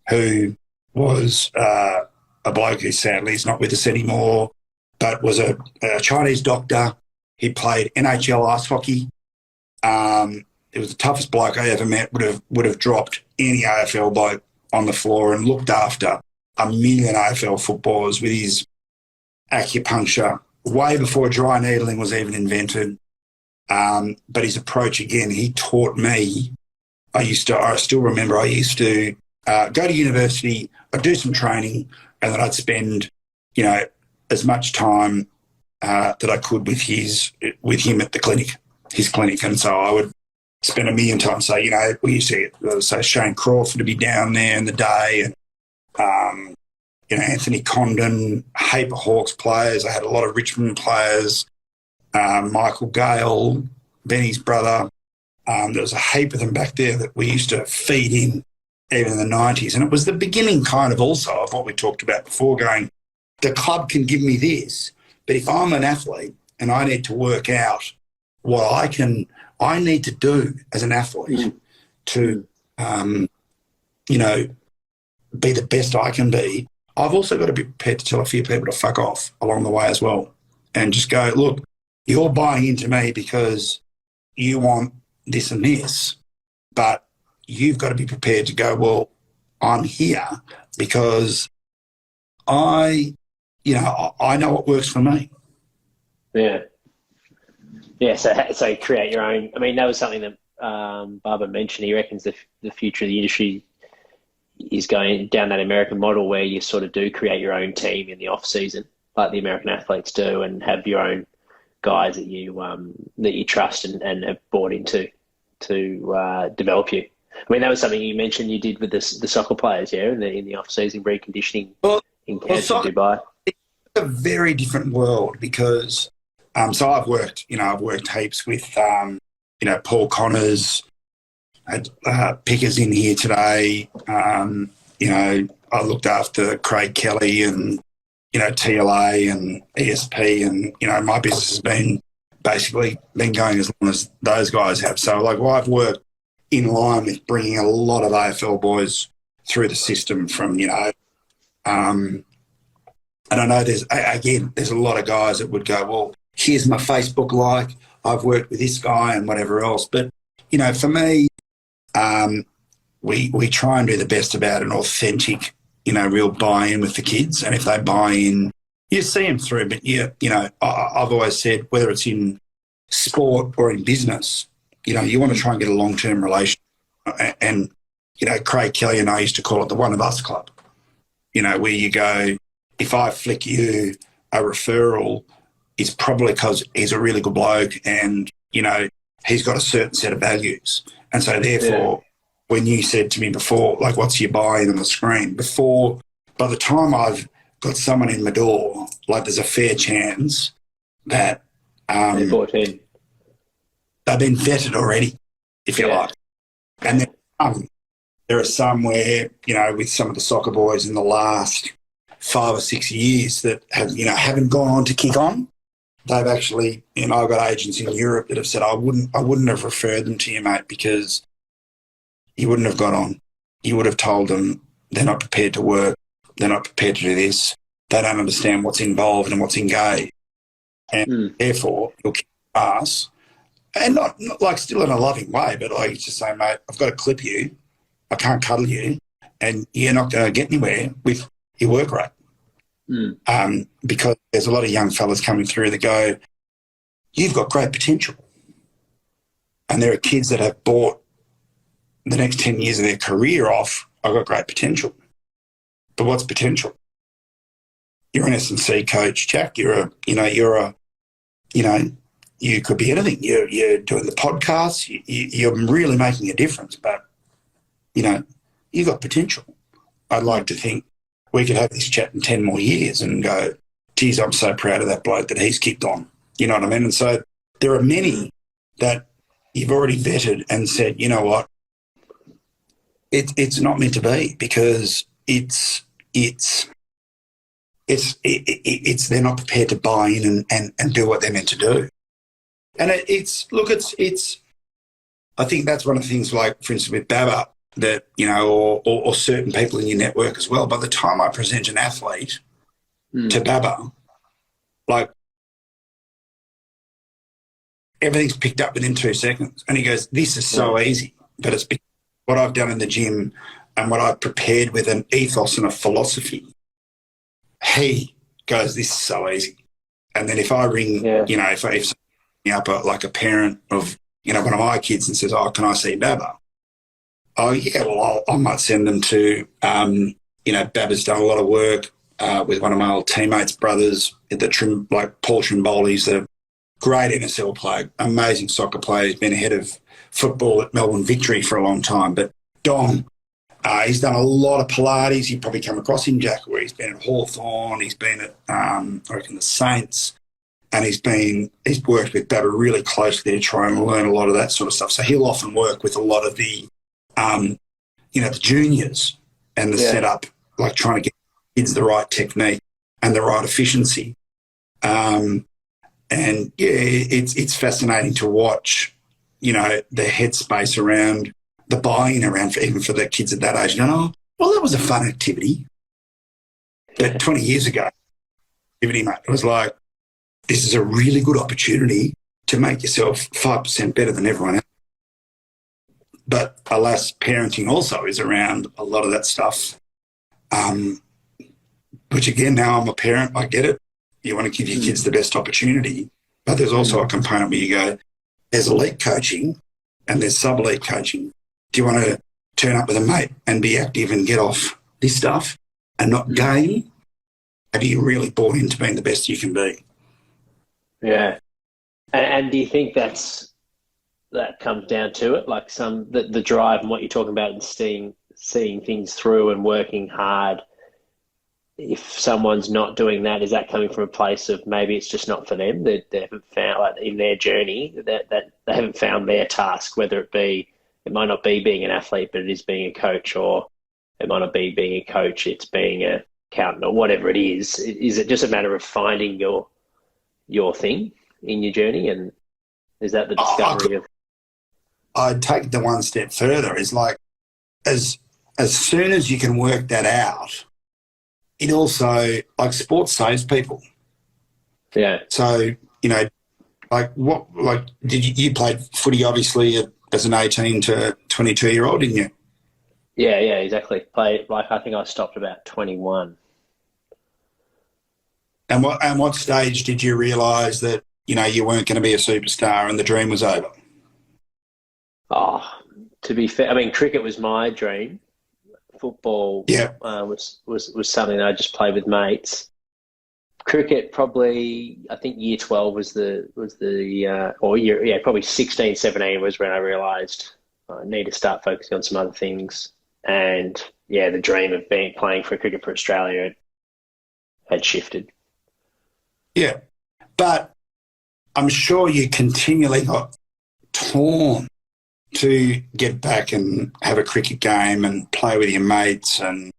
who was a bloke who sadly is not with us anymore, but was a Chinese doctor. He played NHL ice hockey. It was the toughest bloke I ever met, would have dropped any AFL bloke on the floor and looked after 1 million AFL footballers with his acupuncture way before dry needling was even invented. But his approach, again, he taught me. I still remember I used to go to university, I'd do some training, and then I'd spend, as much time that I could with him at the clinic, his clinic. And so I would spend 1 million times. So, we used to say Shane Crawford to be down there in the day, and Anthony Condon, a heap of Hawks players. I had a lot of Richmond players, Michael Gale, Benny's brother. There was a heap of them back there that we used to feed in even in the 90s. And it was the beginning kind of also of what we talked about before, going, the club can give me this, but if I'm an athlete and I need to work out what I need to do as an athlete to, be the best I can be, I've also got to be prepared to tell a few people to fuck off along the way as well and just go, look, you're buying into me because you want this and this, but you've got to be prepared to go, well, I'm here because I know what works for me. Yeah. Yeah, so create your own. I mean, that was something that Barbara mentioned. He reckons the future of the industry is going down that American model where you sort of do create your own team in the off season, like the American athletes do, and have your own guys that you trust and have bought into to develop you. I mean, that was something you mentioned you did with the soccer players, yeah, in the off-season reconditioning in camps in Dubai. It's a very different world because, so I've worked heaps with, Paul Connors, had Pickers in here today. I looked after Craig Kelly and, TLA and ESP, and, my business has been going as long as those guys have. So, I've worked in line with bringing a lot of AFL boys through the system from, and I know there's a lot of guys that would go, well, here's my Facebook I've worked with this guy and whatever else. But, for me, we try and do the best about an authentic, real buy-in with the kids. And if they buy in, you see them through. But, I've always said, whether it's in sport or in business, you want to try and get a long-term relationship. And, Craig Kelly and I used to call it the One of Us Club, where you go, if I flick you a referral, it's probably because he's a really good bloke and, he's got a certain set of values. And so therefore, when you said to me before, what's your buy-in on the screen? By the time I've got someone in my door, there's a fair chance that they're 14. They've been vetted already, if you like. And then there are some where, with some of the soccer boys in the last 5 or 6 years that have, haven't gone on to kick on. They've actually, I've got agents in Europe that have said, I wouldn't have referred them to you, mate, because you wouldn't have got on. You would have told them they're not prepared to work. They're not prepared to do this. They don't understand what's involved and what's engaged. And therefore, you'll kick ass. And not still in a loving way, but just say, mate, I've got to clip you. I can't cuddle you. And you're not going to get anywhere with your work rate. Because there's a lot of young fellas coming through that go, you've got great potential. And there are kids that have bought the next 10 years of their career off, I've got great potential. But what's potential? You're an S&C coach, Jack. You could be anything. You're doing the podcast. You're really making a difference. But, you've got potential. I'd like to think we could have this chat in 10 more years and go, geez, I'm so proud of that bloke that he's kicked on. You know what I mean? And so there are many that you've already vetted and said, you know what, it's not meant to be because it's they're not prepared to buy in and do what they're meant to do. And I think that's one of the things, for instance, with Baba, that, or certain people in your network as well. By the time I present an athlete to Baba, everything's picked up within 2 seconds. And he goes, this is so easy, but it's because what I've done in the gym and what I've prepared with an ethos and a philosophy. He goes, this is so easy. And then if I ring, if somebody up a parent of, one of my kids and says, oh, can I see Baba? Oh, yeah, well, I might send them to, Baba's done a lot of work with one of my old teammates' brothers, Paul Trimble. He's a great NSL player, amazing soccer player. He's been ahead of football at Melbourne Victory for a long time. But Dom, he's done a lot of Pilates. You've probably come across him, Jack, where he's been at Hawthorn. He's been at, the Saints. And he's worked with Baba really closely to try and learn a lot of that sort of stuff. So he'll often work with a lot of the, the juniors and the setup, trying to get kids the right technique and the right efficiency. It's fascinating to watch, the headspace around the buy-in around even for the kids at that age. Going, well, that was a fun activity. But 20 years ago, mate, it was like, this is a really good opportunity to make yourself 5% better than everyone else. But alas, parenting also is around a lot of that stuff, which again, now I'm a parent, I get it. You want to give your kids the best opportunity. But there's also a component where you go, there's elite coaching and there's sub-elite coaching. Do you want to turn up with a mate and be active and get off this stuff and not game? Have you really bought into being the best you can be? Yeah. And do you think that's that comes down to it, like the drive and what you're talking about and seeing things through and working hard. If someone's not doing that, is that coming from a place of maybe it's just not for them? They haven't found, like, in their journey that they haven't found their task, whether it might not be being an athlete, but it is being a coach, or it might not be being a coach, it's being an accountant, or whatever it is. Is it just a matter of finding your thing in your journey? And is that the discovery of? I'd take it the one step further. Is like, as soon as you can work that out, it also, like, sports saves people. Yeah. So, you played footy obviously as an 18 to 22-year-old, didn't you? Yeah, exactly. I think I stopped about 21. And what stage did you realise that, you weren't going to be a superstar and the dream was over? Oh, to be fair, I mean, cricket was my dream. Football was something that I just played with mates. Cricket, probably, I think year 12 probably 16, 17 was when I realised I need to start focusing on some other things. And the dream of playing for cricket for Australia had shifted. Yeah, but I'm sure you continually got torn to get back and have a cricket game and play with your mates. And,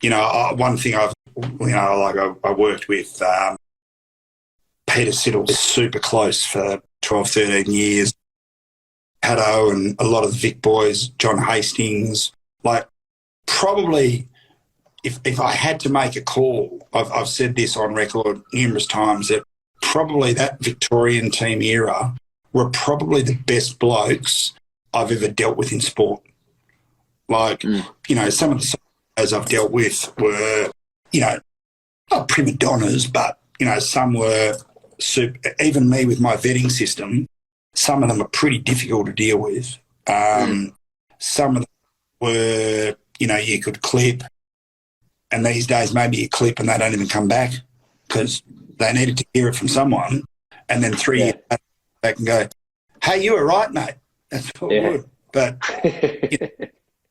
one thing I worked with Peter Siddle, super close for 12, 13 years. Paddo and a lot of the Vic boys, John Hastings. Like, probably if I had to make a call, I've said this on record numerous times, that probably that Victorian team era were probably the best blokes I've ever dealt with in sport. Like, some of the guys I've dealt with were, not prima donnas, but, some were super. Even me with my vetting system, some of them are pretty difficult to deal with. Some of them were, you could clip, and these days maybe you clip and they don't even come back because they needed to hear it from someone, and then 3 years back and go, hey, you were right, mate. That's all good. But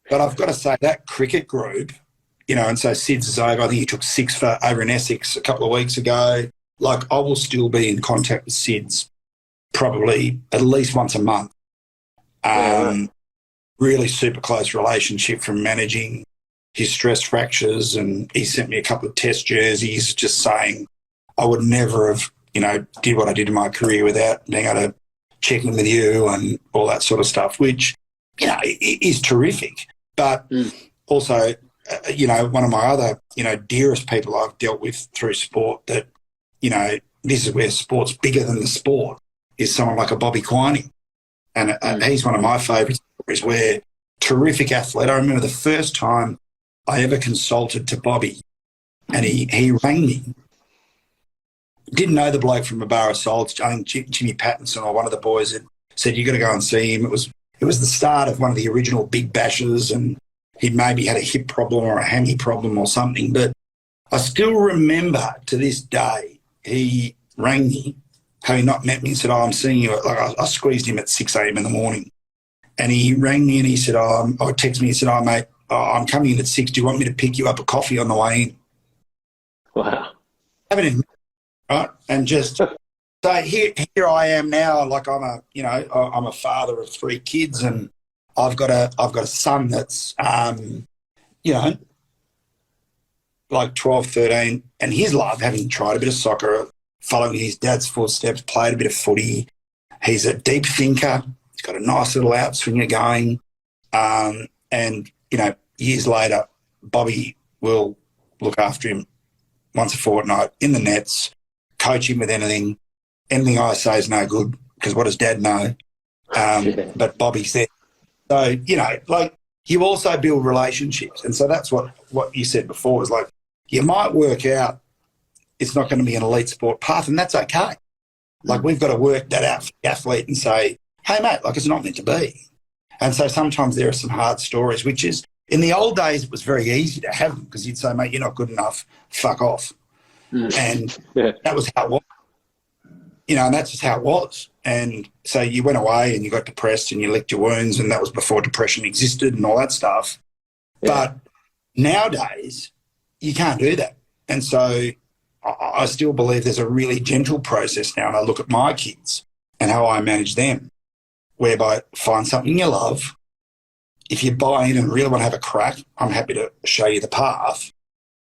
but I've got to say that cricket group, and so Sid's is over. I think he took 6 for over in Essex a couple of weeks ago. Like, I will still be in contact with Sid's probably at least once a month. Really super close relationship from managing his stress fractures, and he sent me a couple of test jerseys just saying I would never have, did what I did in my career without being able to check in with you and all that sort of stuff, which, is terrific. But also, one of my other, dearest people I've dealt with through sport that, this is where sport's bigger than the sport, is someone like a Bobby Quiney. And he's one of my favourite stories, where terrific athlete. I remember the first time I ever consulted to Bobby, and he rang me. Didn't know the bloke from a bar of salts. I think Jimmy Pattinson or one of the boys had said, you got to go and see him. It was the start of one of the original big bashes, and he'd maybe had a hip problem or a hammy problem or something. But I still remember to this day, he rang me, having not met me, and said, I'm seeing you. I squeezed him at 6 a.m. in the morning. And he rang me and he said, or texted me and said, mate, I'm coming in at 6. Do you want me to pick you up a coffee on the way in? Wow. Right, and just so here I am now. Like, I'm a father of 3 kids, and I've got a son that's like 12, 13, and his love, having tried a bit of soccer, following his dad's footsteps, played a bit of footy. He's a deep thinker. He's got a nice little outswinger going, and years later, Bobby will look after him once a fortnight in the nets. Coach him with anything. Anything I say is no good, because what does Dad know? But Bobby's there. So, you also build relationships. And so that's what you said before, is like, you might work out it's not going to be an elite sport path, and that's okay. Like, we've got to work that out for the athlete and say, hey, mate, like, it's not meant to be. And so sometimes there are some hard stories, which is, in the old days, it was very easy to have them, because you'd say, mate, you're not good enough, fuck off. And that was how it was. and that's just how it was. And so you went away and you got depressed and you licked your wounds, and that was before depression existed and all that stuff. Yeah. But nowadays, you can't do that. And so I still believe there's a really gentle process now, and I look at my kids and how I manage them, whereby find something you love. If you buy in and really want to have a crack, I'm happy to show you the path.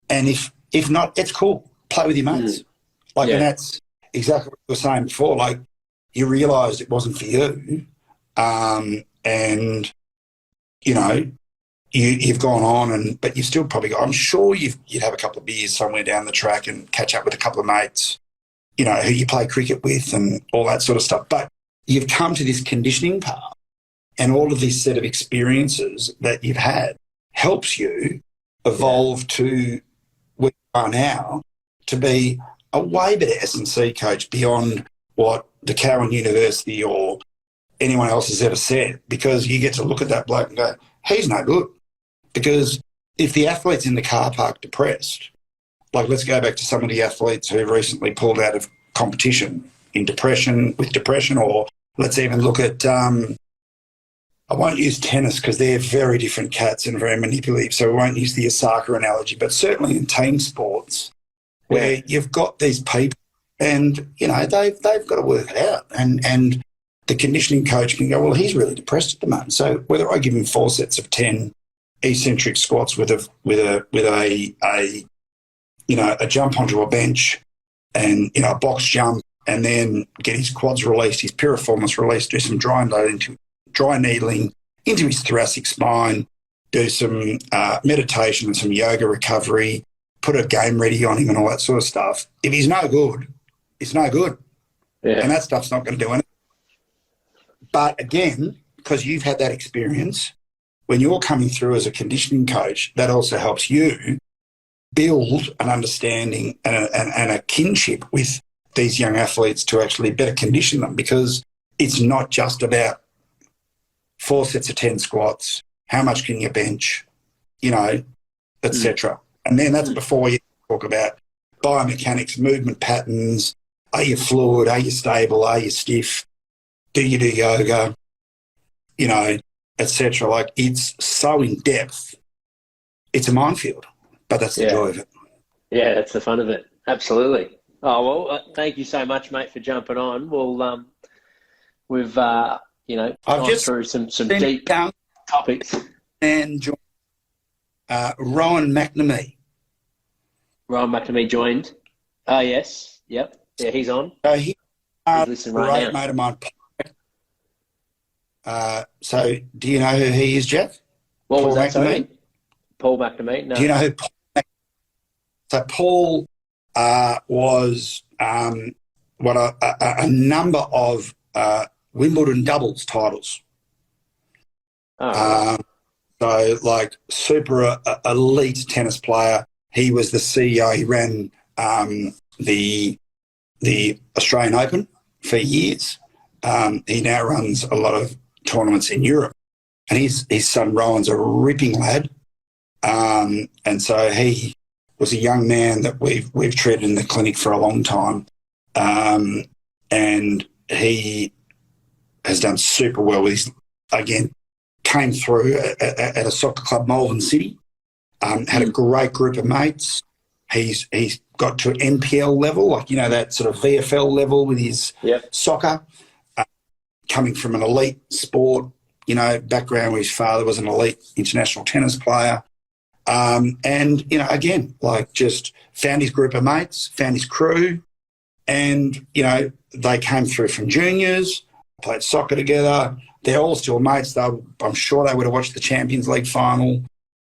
And if not, it's cool. Play with your mates. And that's exactly what you were saying before. Like, you realised it wasn't for you, and, you've gone on, but you've still probably got, I'm sure you'd have a couple of beers somewhere down the track and catch up with a couple of mates, who you play cricket with and all that sort of stuff. But you've come to this conditioning path, and all of this set of experiences that you've had helps you evolve to where you are now, to be a way better S&C coach beyond what the Cowan University or anyone else has ever said, because you get to look at that bloke and go, he's no good. Because if the athlete's in the car park depressed, like, let's go back to some of the athletes who recently pulled out of competition with depression, or let's even look at, I won't use tennis because they're very different cats and very manipulative, so we won't use the Osaka analogy, but certainly in team sports where you've got these people and, they've got to work it out. And the conditioning coach can go, well, he's really depressed at the moment. So whether I give him 4 sets of 10 eccentric squats with a jump onto a bench and, a box jump, and then get his quads released, his piriformis released, do some dry needling into his thoracic spine, do some meditation and some yoga recovery, put a game ready on him and all that sort of stuff. If he's no good, it's no good. Yeah. And that stuff's not going to do anything. But again, because you've had that experience, when you're coming through as a conditioning coach, that also helps you build an understanding and a kinship with these young athletes to actually better condition them, because it's not just about 4 sets of 10 squats, how much can you bench, etc. And then that's before you talk about biomechanics, movement patterns. Are you fluid? Are you stable? Are you stiff? Do you do yoga? Etc. Like, it's so in depth. It's a minefield, but that's the joy of it. Yeah, that's the fun of it. Absolutely. Oh, well, thank you so much, mate, for jumping on. Well, we've, I've gone just through some deep topics. And Rowan McNamee. Rowan McNamee joined. Oh, yes. Yep. Yeah, he's on. He's listening a right great now. mate of mine. So do you know who he is, Jeff? What Paul was that, McNamee? sorry? Paul McNamee? No. Do you know who Paul McNamee? So Paul was won a number of Wimbledon doubles titles. Oh, So, like, super elite tennis player. He was the CEO. He ran the Australian Open for years. He now runs a lot of tournaments in Europe. And his son Rowan's a ripping lad. And so he was a young man that we've treated in the clinic for a long time. And he has done super well with his, again, came through at a soccer club, Melbourne City, had a great group of mates. He's got to NPL level, like, that sort of VFL level with his soccer, coming from an elite sport, background where his father was an elite international tennis player. And, again, like, just found his group of mates, found his crew, and, they came through from juniors, played soccer together. They're all still mates. I'm sure they would have watched the Champions League final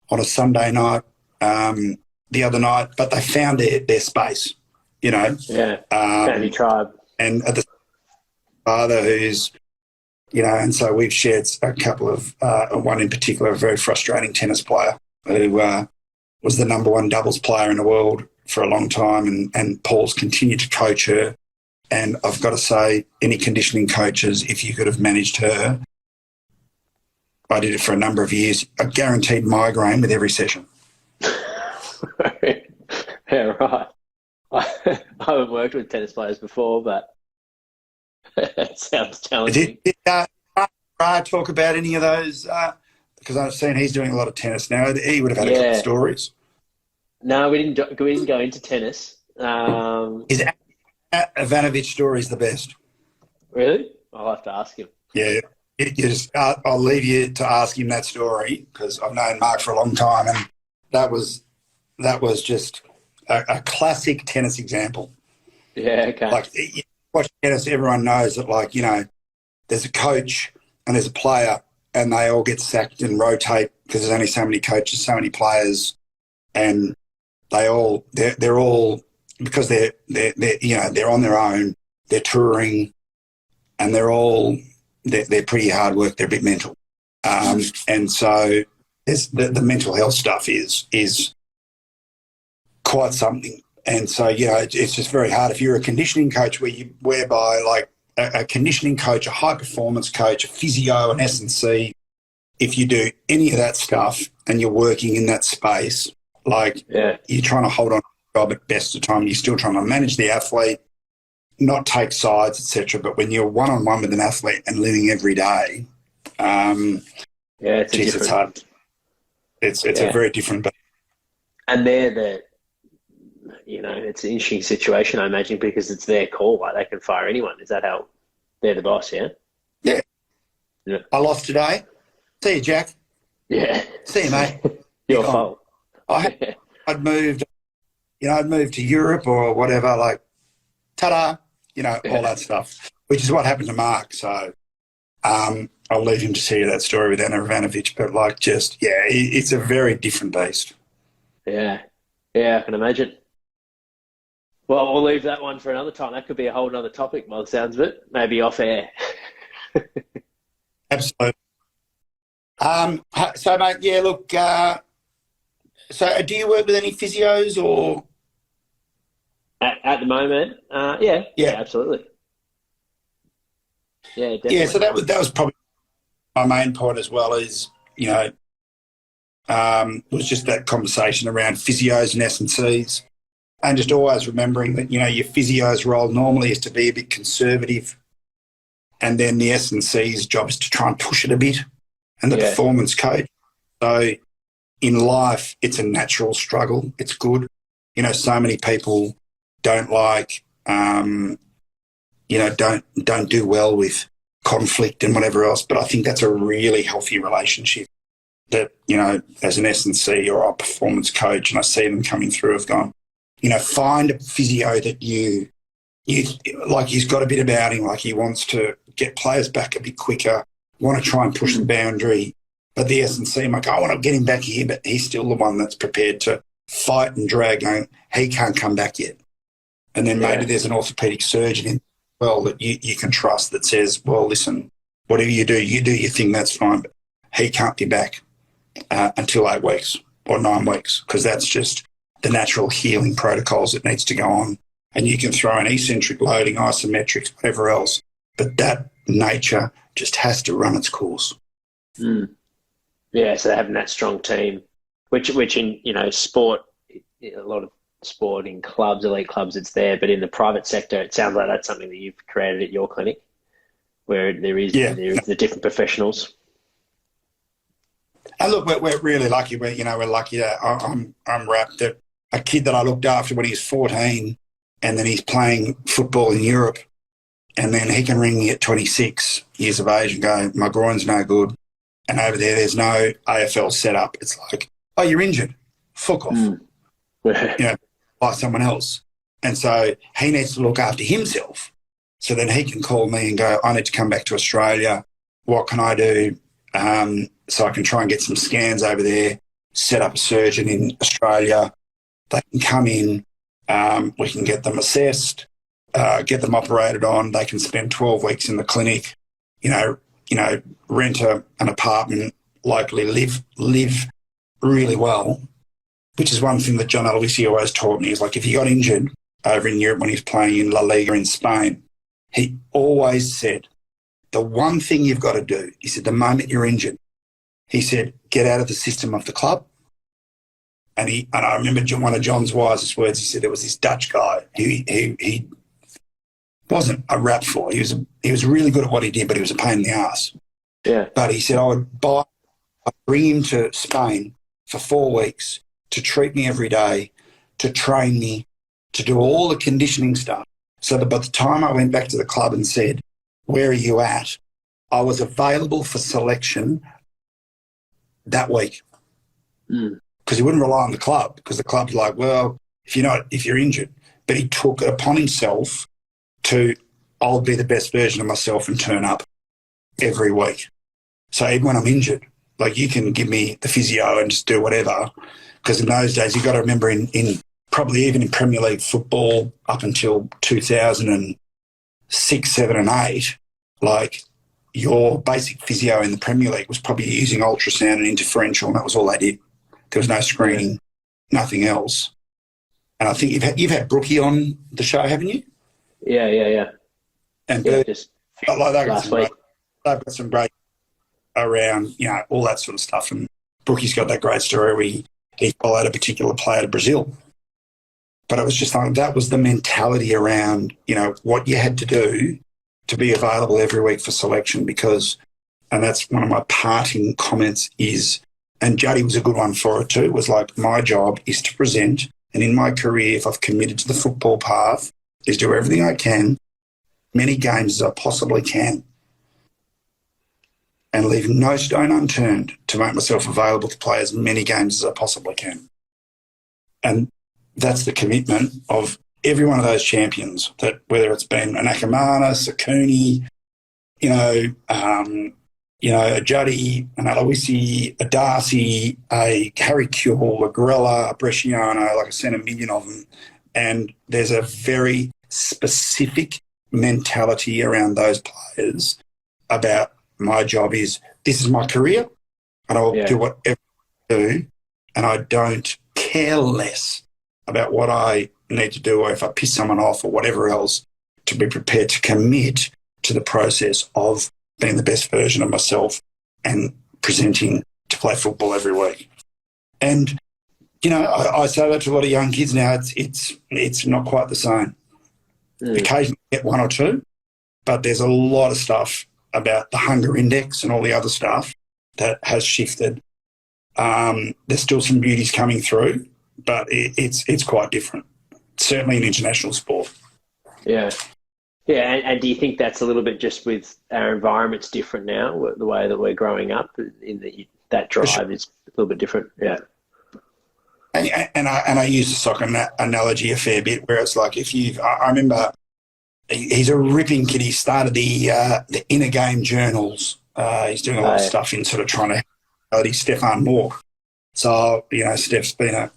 on a Sunday night the other night, but they found their space, family tribe. And the father who's, and so we've shared a couple of, one in particular, a very frustrating tennis player who was the number one doubles player in the world for a long time, and Paul's continued to coach her. And I've got to say, any conditioning coaches, if you could have managed her, I did it for a number of years, a guaranteed migraine with every session. Yeah, right. I haven't worked with tennis players before, but That sounds challenging. Did Ra talk about any of those? Because I've seen he's doing a lot of tennis now. He would have had a couple of stories. No, we didn't go into tennis. His Ivanovic story is the best. Really? I'll have to ask him. Yeah. I'll leave you to ask him that story because I've known Mark for a long time, and that was just a classic tennis example. Yeah, okay. Like, you watch tennis, everyone knows that, like, you know, there's a coach and there's a player, and they all get sacked and rotate because there's only so many coaches, so many players, and they're all because they're you know, they're on their own, they're touring, and they're pretty hard work. They're a bit mental, and so the mental health stuff is quite something. And so, you know, it's just very hard. If you're a conditioning coach whereby like a conditioning coach, a high performance coach, a physio, an S&C, if you do any of that stuff and you're working in that space, like you're trying to hold on to the job at best of time, you're still trying to manage the athlete, not take sides, etc. But when you're one-on-one with an athlete and living every day, it's hard. It's a very different. And it's an interesting situation, I imagine, because it's their call. Like, they can fire anyone. Is that how they're the boss? Yeah. Yeah. I lost today. See you, Jack. Yeah. See you, mate. Your fault. I'd moved to Europe or whatever. Like, ta-da. You know, all that stuff, which is what happened to Mark. So I'll leave him to tell you that story with Anna Ivanovic. But, like, it's a very different beast. Yeah. Yeah, I can imagine. Well, we'll leave that one for another time. That could be a whole other topic by the sounds of it. Maybe off air. Absolutely. So, mate, yeah, look, so do you work with any physios or? At the moment, yeah, absolutely. Yeah, definitely. Yeah, so that was probably my main point as well, is, you know, was just that conversation around physios and S&Cs, and just always remembering that, you know, your physio's role normally is to be a bit conservative, and then the S&C's job is to try and push it a bit, and the performance coach. So in life, it's a natural struggle. It's good. You know, so many people don't like, don't do well with conflict and whatever else. But I think that's a really healthy relationship that, you know, as an S&C or a performance coach, and I see them coming through, have gone, you know, find a physio that you like, he's got a bit about him, like he wants to get players back a bit quicker, want to try and push the boundary. But the S&C might go, I want to get him back here, but he's still the one that's prepared to fight and drag, going, he can't come back yet. And then maybe there's an orthopaedic surgeon in well that you can trust that says, well, listen, whatever you do your thing, that's fine, but he can't be back until 8 weeks or 9 weeks, because that's just the natural healing protocols that needs to go on. And you can throw in eccentric loading, isometrics, whatever else, but that nature just has to run its course. Mm. Yeah, so having that strong team, which in, you know, sport, a lot of sporting clubs, elite clubs, it's there, but in the private sector, it sounds like that's something that you've created at your clinic, where there is the different professionals. And look, we're really lucky. We're lucky that I'm wrapped that a kid that I looked after when he's 14, and then he's playing football in Europe, and then he can ring me at 26 years of age and go, my groin's no good, and over there's no AFL setup. It's like, oh, you're injured, fuck off. Mm. You know, by someone else. And so he needs to look after himself. So then he can call me and go, I need to come back to Australia. What can I do? So I can try and get some scans over there, set up a surgeon in Australia. They can come in, we can get them assessed, get them operated on. They can spend 12 weeks in the clinic, you know, rent an apartment, locally live really well, which is one thing that John Aloisi always taught me, is like, if he got injured over in Europe when he was playing in La Liga in Spain, he always said, the one thing you've got to do, he said, the moment you're injured, he said, get out of the system of the club. And I remember one of John's wisest words, he said, there was this Dutch guy who wasn't a rap for. He was really good at what he did, but he was a pain in the ass. Yeah. But he said I'd bring him to Spain for 4 weeks to treat me every day, to train me, to do all the conditioning stuff, so that by the time I went back to the club and said, "Where are you at?" I was available for selection that week. Because he wouldn't rely on the club, because the club's like, well, if you're injured. But he took it upon himself to, I'll be the best version of myself and turn up every week. So even when I'm injured, like, you can give me the physio and just do whatever. Because in those days, you've got to remember in probably even in Premier League football up until 2006, 7 and 8, like, your basic physio in the Premier League was probably using ultrasound and interferential, and that was all they did. There was no screening, nothing else. And I think you've had Brookie on the show, haven't you? Yeah. And just like last week. They've got some great around, all that sort of stuff. And Brookie's got that great story where he followed a particular player to Brazil. But it was just like, that was the mentality around, what you had to do to be available every week for selection, because, and that's one of my parting comments is, and Juddy was a good one for it too, was like, my job is to present, and in my career, if I've committed to the football path, is do everything I can, many games as I possibly can, and leave no stone unturned to make myself available to play as many games as I possibly can. And that's the commitment of every one of those champions, that whether it's been an Akamana, Sakuni, a Juddy, an Aloisi, a Darcy, a Harry Kewell, a Grella, a Bresciano, like I said, 1 million of them. And there's a very specific mentality around those players about, my job is, this is my career, and I'll do whatever I do, and I don't care less about what I need to do, or if I piss someone off or whatever else, to be prepared to commit to the process of being the best version of myself and presenting to play football every week. And, I say that to a lot of young kids now. It's not quite the same. Occasionally get one or two, but there's a lot of stuff about the hunger index and all the other stuff that has shifted. There's still some beauties coming through, but it's quite different, certainly in international sport. Yeah. Yeah, and do you think that's a little bit just with our environment's different now, the way that we're growing up, in that drive is a little bit different? Yeah. And I use the soccer analogy a fair bit, where it's like, I remember he's a ripping kid. He started the inner game journals. He's doing a lot of stuff in sort of trying to Stefan Moore. So, Steph's been a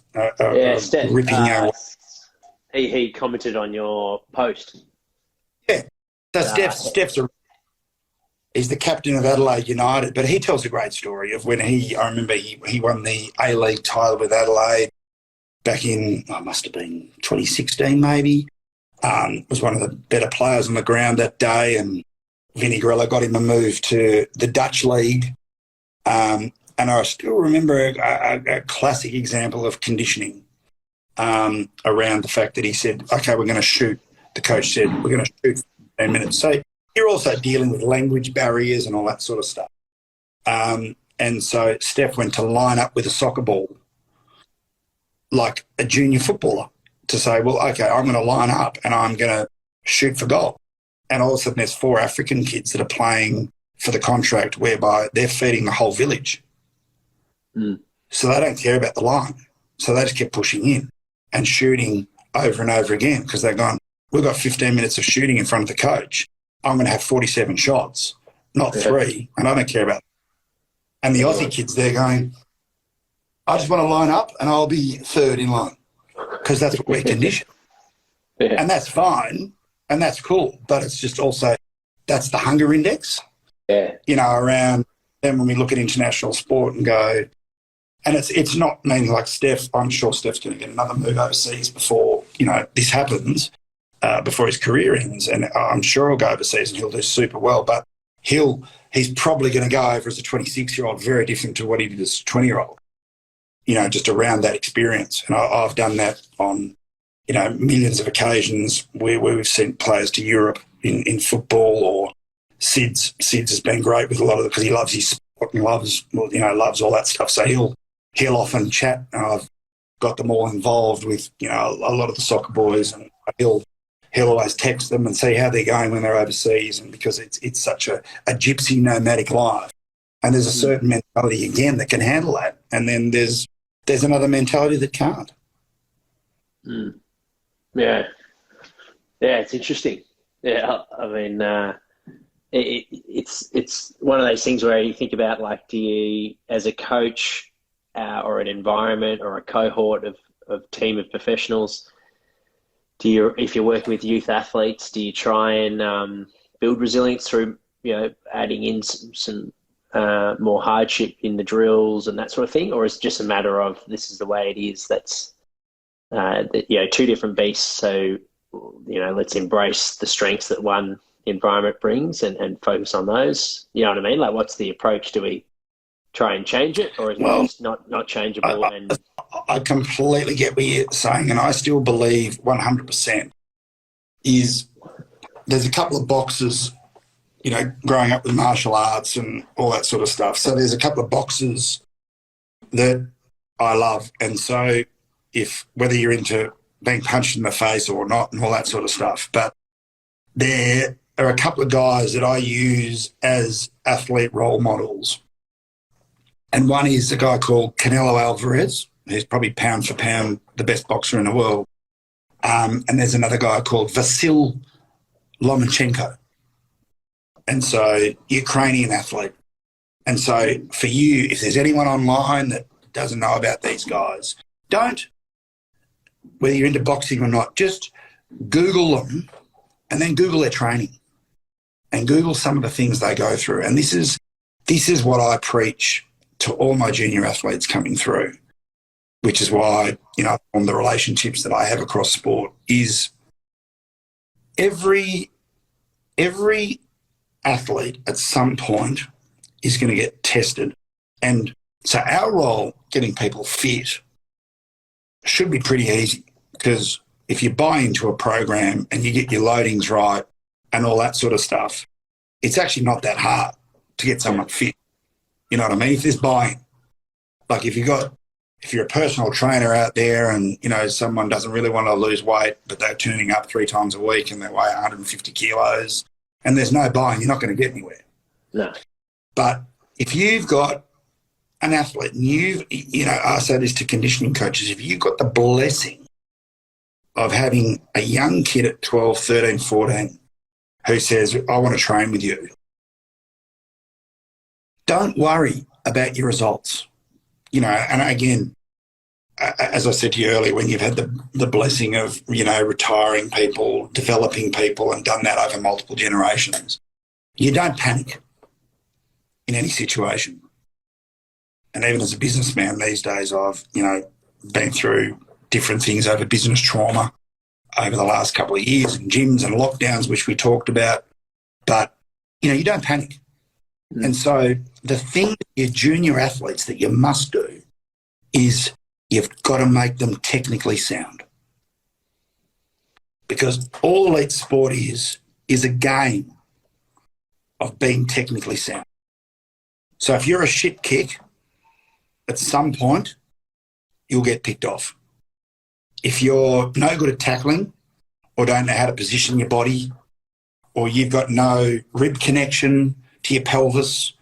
ripping young. He commented on your post. Yeah. So he's the captain of Adelaide United, but he tells a great story of when I remember he won the A-League title with Adelaide back in, must have been 2016 maybe. Was one of the better players on the ground that day, and Vinnie Grella got him a move to the Dutch League. And I still remember a classic example of conditioning around the fact that he said, okay, we're going to shoot. The coach said, we're going to shoot for 10 minutes. So you're also dealing with language barriers and all that sort of stuff. And so Steph went to line up with a soccer ball like a junior footballer to say, well, okay, I'm going to line up and I'm going to shoot for goal. And all of a sudden there's 4 African kids that are playing for the contract whereby they're feeding the whole village. So they don't care about the line. So they just kept pushing in and shooting over and over again, because they're going, we've got 15 minutes of shooting in front of the coach. I'm going to have 47 shots, not 3, and I don't care about it. And the Aussie kids, they're going, I just want to line up and I'll be third in line, because that's what we're conditioned. And that's fine and that's cool, but it's just also, that's the hunger index, around then when we look at international sport and go, and it's not meaning like Steph, I'm sure Steph's going to get another move overseas before, this happens, before his career ends. And I'm sure he'll go overseas and he'll do super well, but he's probably going to go over as a 26-year-old, very different to what he did as a 20-year-old, just around that experience. And I've done that on millions of occasions where we've sent players to Europe in football, or Sids has been great with a lot of it because he loves his sport and loves all that stuff. So he'll often chat. I've got them all involved with, a lot of the soccer boys, and he'll always text them and see how they're going when they're overseas, and because it's such a gypsy nomadic life. And there's a certain mentality, again, that can handle that. And then there's another mentality that can't. Mm. Yeah. Yeah, it's interesting. Yeah, I mean, it's one of those things where you think about, like, do you, as a coach or an environment or a cohort of team of professionals, if you're working with youth athletes, do you try and build resilience through, adding in some more hardship in the drills and that sort of thing? Or is it just a matter of this is the way it is? That's, two different beasts. So, let's embrace the strengths that one environment brings and focus on those. You know what I mean? Like, what's the approach? Do we try and change it, or is it just not changeable? I completely get what you're saying, and I still believe 100% is there's a couple of boxes, growing up with martial arts and all that sort of stuff. So there's a couple of boxes that I love. And so whether you're into being punched in the face or not and all that sort of stuff, but there are a couple of guys that I use as athlete role models. And one is a guy called Canelo Alvarez, who's probably pound for pound the best boxer in the world. And there's another guy called Vasyl Lomachenko. And so, Ukrainian athlete. And so for you, if there's anyone online that doesn't know about these guys, whether you're into boxing or not, just Google them and then Google their training and Google some of the things they go through. And this is what I preach to all my junior athletes coming through, which is why, on the relationships that I have across sport, is every athlete at some point is going to get tested. And so our role, getting people fit, should be pretty easy, because if you buy into a program and you get your loadings right and all that sort of stuff, it's actually not that hard to get someone fit. You know what I mean? If there's buy-in. Like if you're a personal trainer out there and, someone doesn't really want to lose weight, but they're turning up 3 times a week and they weigh 150 kilos and there's no buy-in, you're not going to get anywhere. No. But if you've got an athlete, and I say this to conditioning coaches, if you've got the blessing of having a young kid at 12, 13, 14 who says, I want to train with you, don't worry about your results. And again, as I said to you earlier, when you've had the blessing of, retiring people, developing people and done that over multiple generations, you don't panic in any situation. And even as a businessman these days, I've, been through different things over business trauma over the last couple of years, and gyms and lockdowns, which we talked about. But, you don't panic. And so the thing with your junior athletes that you must do is you've got to make them technically sound. Because all elite sport is a game of being technically sound. So if you're a shit kick, at some point, you'll get picked off. If you're no good at tackling or don't know how to position your body, or you've got no rib connection to your pelvis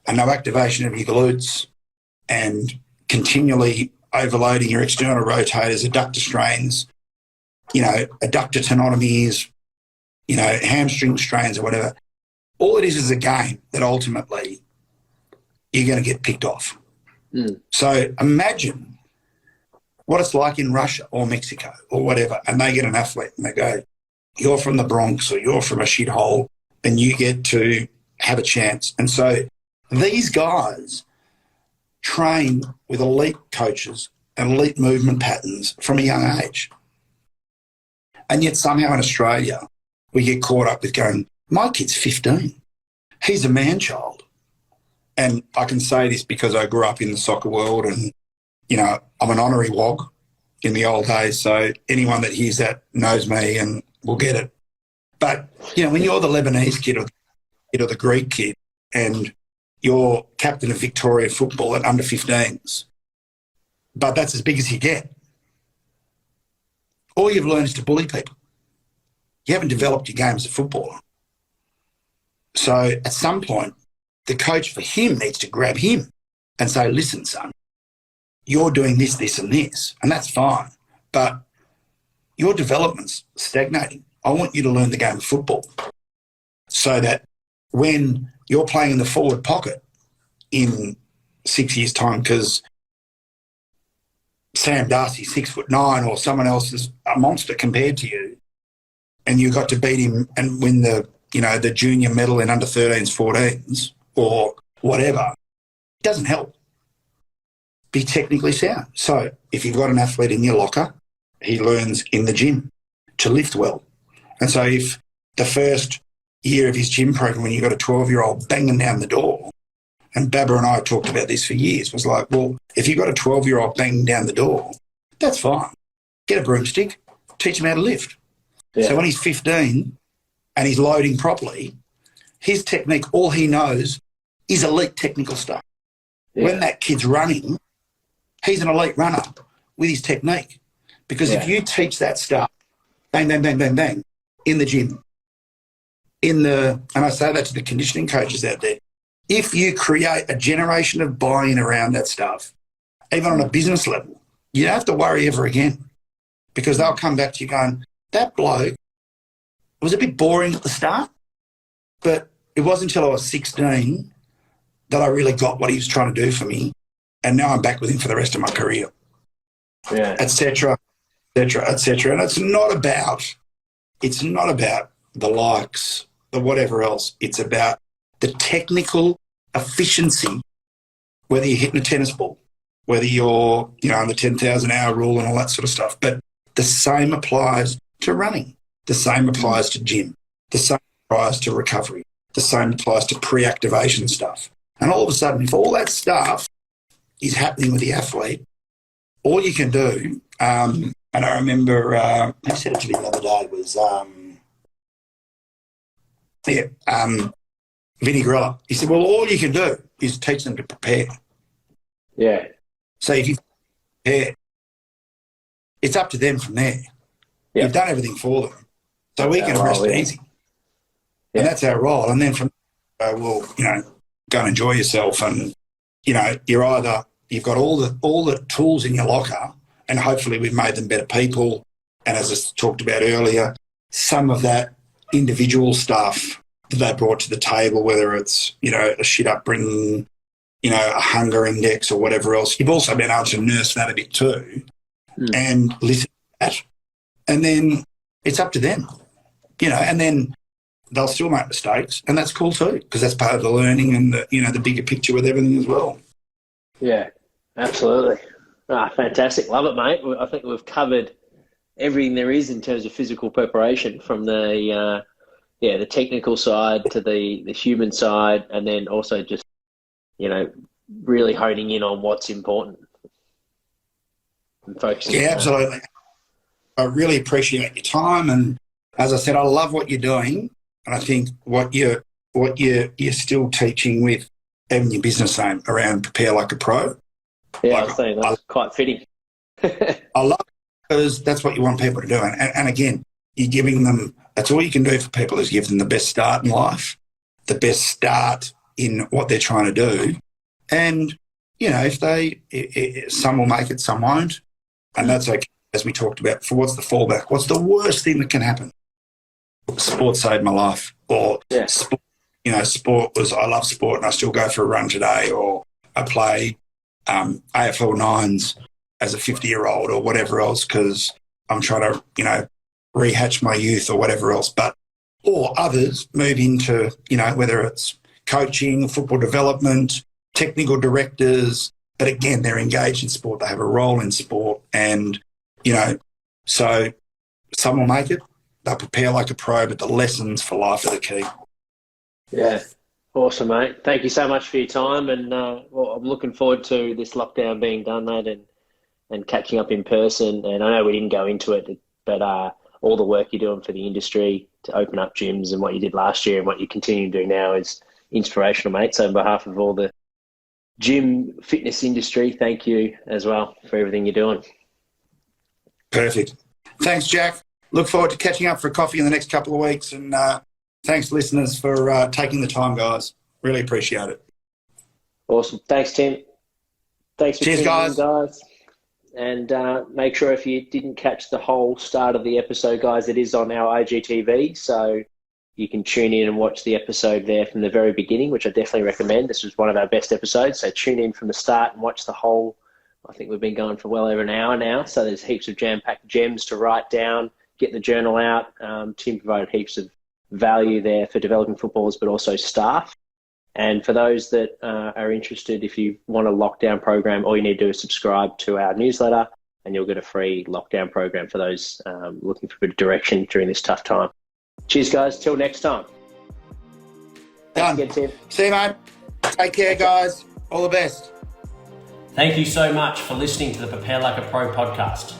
and no activation of your glutes and continually overloading your external rotators, adductor strains, adductor tenotomies, hamstring strains or whatever, all it is a game that ultimately you're going to get picked off. So imagine what it's like in Russia or Mexico or whatever, and they get an athlete and they go, you're from the Bronx or you're from a shithole and you get to have a chance. And so these guys train with elite coaches and elite movement patterns from a young age. And yet somehow in Australia, we get caught up with going, my kid's 15. He's a man-child. And I can say this because I grew up in the soccer world and, I'm an honorary WOG. in the old days. So anyone that hears that knows me and will get it. But, when you're the Lebanese kid or the Greek kid and you're captain of Victoria football at under 15s, but that's as big as you get, all you've learned is to bully people. You haven't developed your game as a footballer. So at some point, the coach for him needs to grab him and say, listen, son, you're doing this, this and this, and that's fine, but your development's stagnating. I want you to learn the game of football so that when you're playing in the forward pocket in 6 years' time, because Sam Darcy, 6'9", or someone else is a monster compared to you, and you got to beat him and win the junior medal in under 13s, 14s, or whatever, it doesn't help. Be technically sound. So if you've got an athlete in your locker, he learns in the gym to lift well. And so if the first year of his gym program, when you got a 12-year-old banging down the door, and Baba and I talked about this for years, was like, well, if you've got a 12-year-old banging down the door, that's fine. Get a broomstick, teach him how to lift. Yeah. So when he's 15 and he's loading properly, his technique, all he knows is elite technical stuff. Yeah. When that kid's running, he's an elite runner with his technique. Because if you teach that stuff, bang, bang, bang, bang, bang, in the gym, and I say that to the conditioning coaches out there, if you create a generation of buy-in around that stuff, even on a business level, you don't have to worry ever again, because they'll come back to you going, that bloke was a bit boring at the start, but it wasn't until I was 16 that I really got what he was trying to do for me, and now I'm back with him for the rest of my career, et cetera, et cetera, et cetera. And it's not about the likes, the whatever else. It's about the technical efficiency, whether you're hitting a tennis ball, whether you're, on the 10,000 hour rule and all that sort of stuff. But the same applies to running. The same applies to gym. The same applies to recovery. The same applies to pre-activation stuff. And all of a sudden, if all that stuff is happening with the athlete, all you can do, and I remember, he said it to me the other day, was, Vinny Grella. He said, well, all you can do is teach them to prepare. Yeah. So if you prepare, it's up to them from there. Yeah. You've done everything for them. So we can rest easy. Yeah. And that's our role. And then from there, we'll, go and enjoy yourself. And, you've got all the tools in your locker, and hopefully we've made them better people. And as I talked about earlier, some of that individual stuff that they brought to the table, whether it's, a shit upbringing, a hunger index or whatever else, you've also been able to nurse that a bit too and listen to that. And then it's up to them, and then they'll still make mistakes, and that's cool too, because that's part of the learning and the bigger picture with everything as well. Yeah, absolutely. Fantastic. Love it, mate. I think we've covered everything there is in terms of physical preparation, from the technical side to the human side, and then also just, really honing in on what's important and focusing. Yeah, absolutely. I really appreciate your time, and as I said, I love what you're doing, and I think what you're still teaching with even your business name around prepare like a pro. Yeah, I was saying that's quite fitting. I love it because that's what you want people to do, and again, you're giving them. That's all you can do for people, is give them the best start in life, the best start in what they're trying to do. And, if some will make it, some won't. And that's okay, as we talked about. For what's the fallback? What's the worst thing that can happen? Sport saved my life. Or sport, I love sport and I still go for a run today. Or I play AFL 9s as a 50-year-old or whatever else, because I'm trying to, rehatch my youth or whatever else. Or others move into, whether it's coaching, football development, technical directors, but again, they're engaged in sport. They have a role in sport, and, so some will make it. They'll prepare like a pro, but the lessons for life are the key. Yeah. Awesome, mate. Thank you so much for your time, and I'm looking forward to this lockdown being done, mate, and and catching up in person. And I know we didn't go into it, but all the work you're doing for the industry to open up gyms and what you did last year and what you continue to do now is inspirational, mate. So on behalf of all the gym fitness industry, thank you as well for everything you're doing. Perfect. Thanks, Jack. Look forward to catching up for a coffee in the next couple of weeks. And thanks, listeners, for taking the time, guys. Really appreciate it. Awesome. Thanks, Tim. Thanks for Cheers, tuning in, guys. And make sure if you didn't catch the whole start of the episode, guys, it is on our IGTV. So you can tune in and watch the episode there from the very beginning, which I definitely recommend. This was one of our best episodes. So tune in from the start and watch the whole. I think we've been going for well over an hour now. So there's heaps of jam-packed gems to write down, get the journal out. Tim provided heaps of value there for developing footballers, but also staff. And for those that are interested, if you want a lockdown program, all you need to do is subscribe to our newsletter and you'll get a free lockdown program for those looking for a bit of direction during this tough time. Cheers, guys. Till next time. Thanks again, Tim. See you, mate. Take care, guys. All the best. Thank you so much for listening to the Prepare Like a Pro podcast.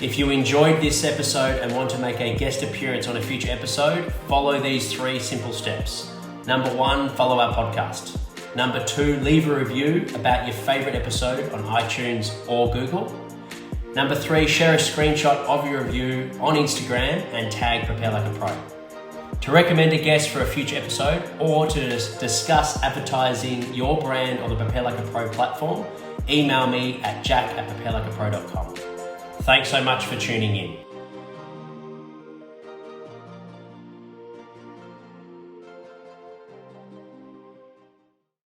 If you enjoyed this episode and want to make a guest appearance on a future episode, follow these 3 simple steps. Number 1, follow our podcast. Number 2, leave a review about your favorite episode on iTunes or Google. Number 3, share a screenshot of your review on Instagram and tag Prepare Like a Pro. To recommend a guest for a future episode or to discuss advertising your brand on the Prepare Like a Pro platform, email me at jack@preparelikeapro.com. Thanks so much for tuning in.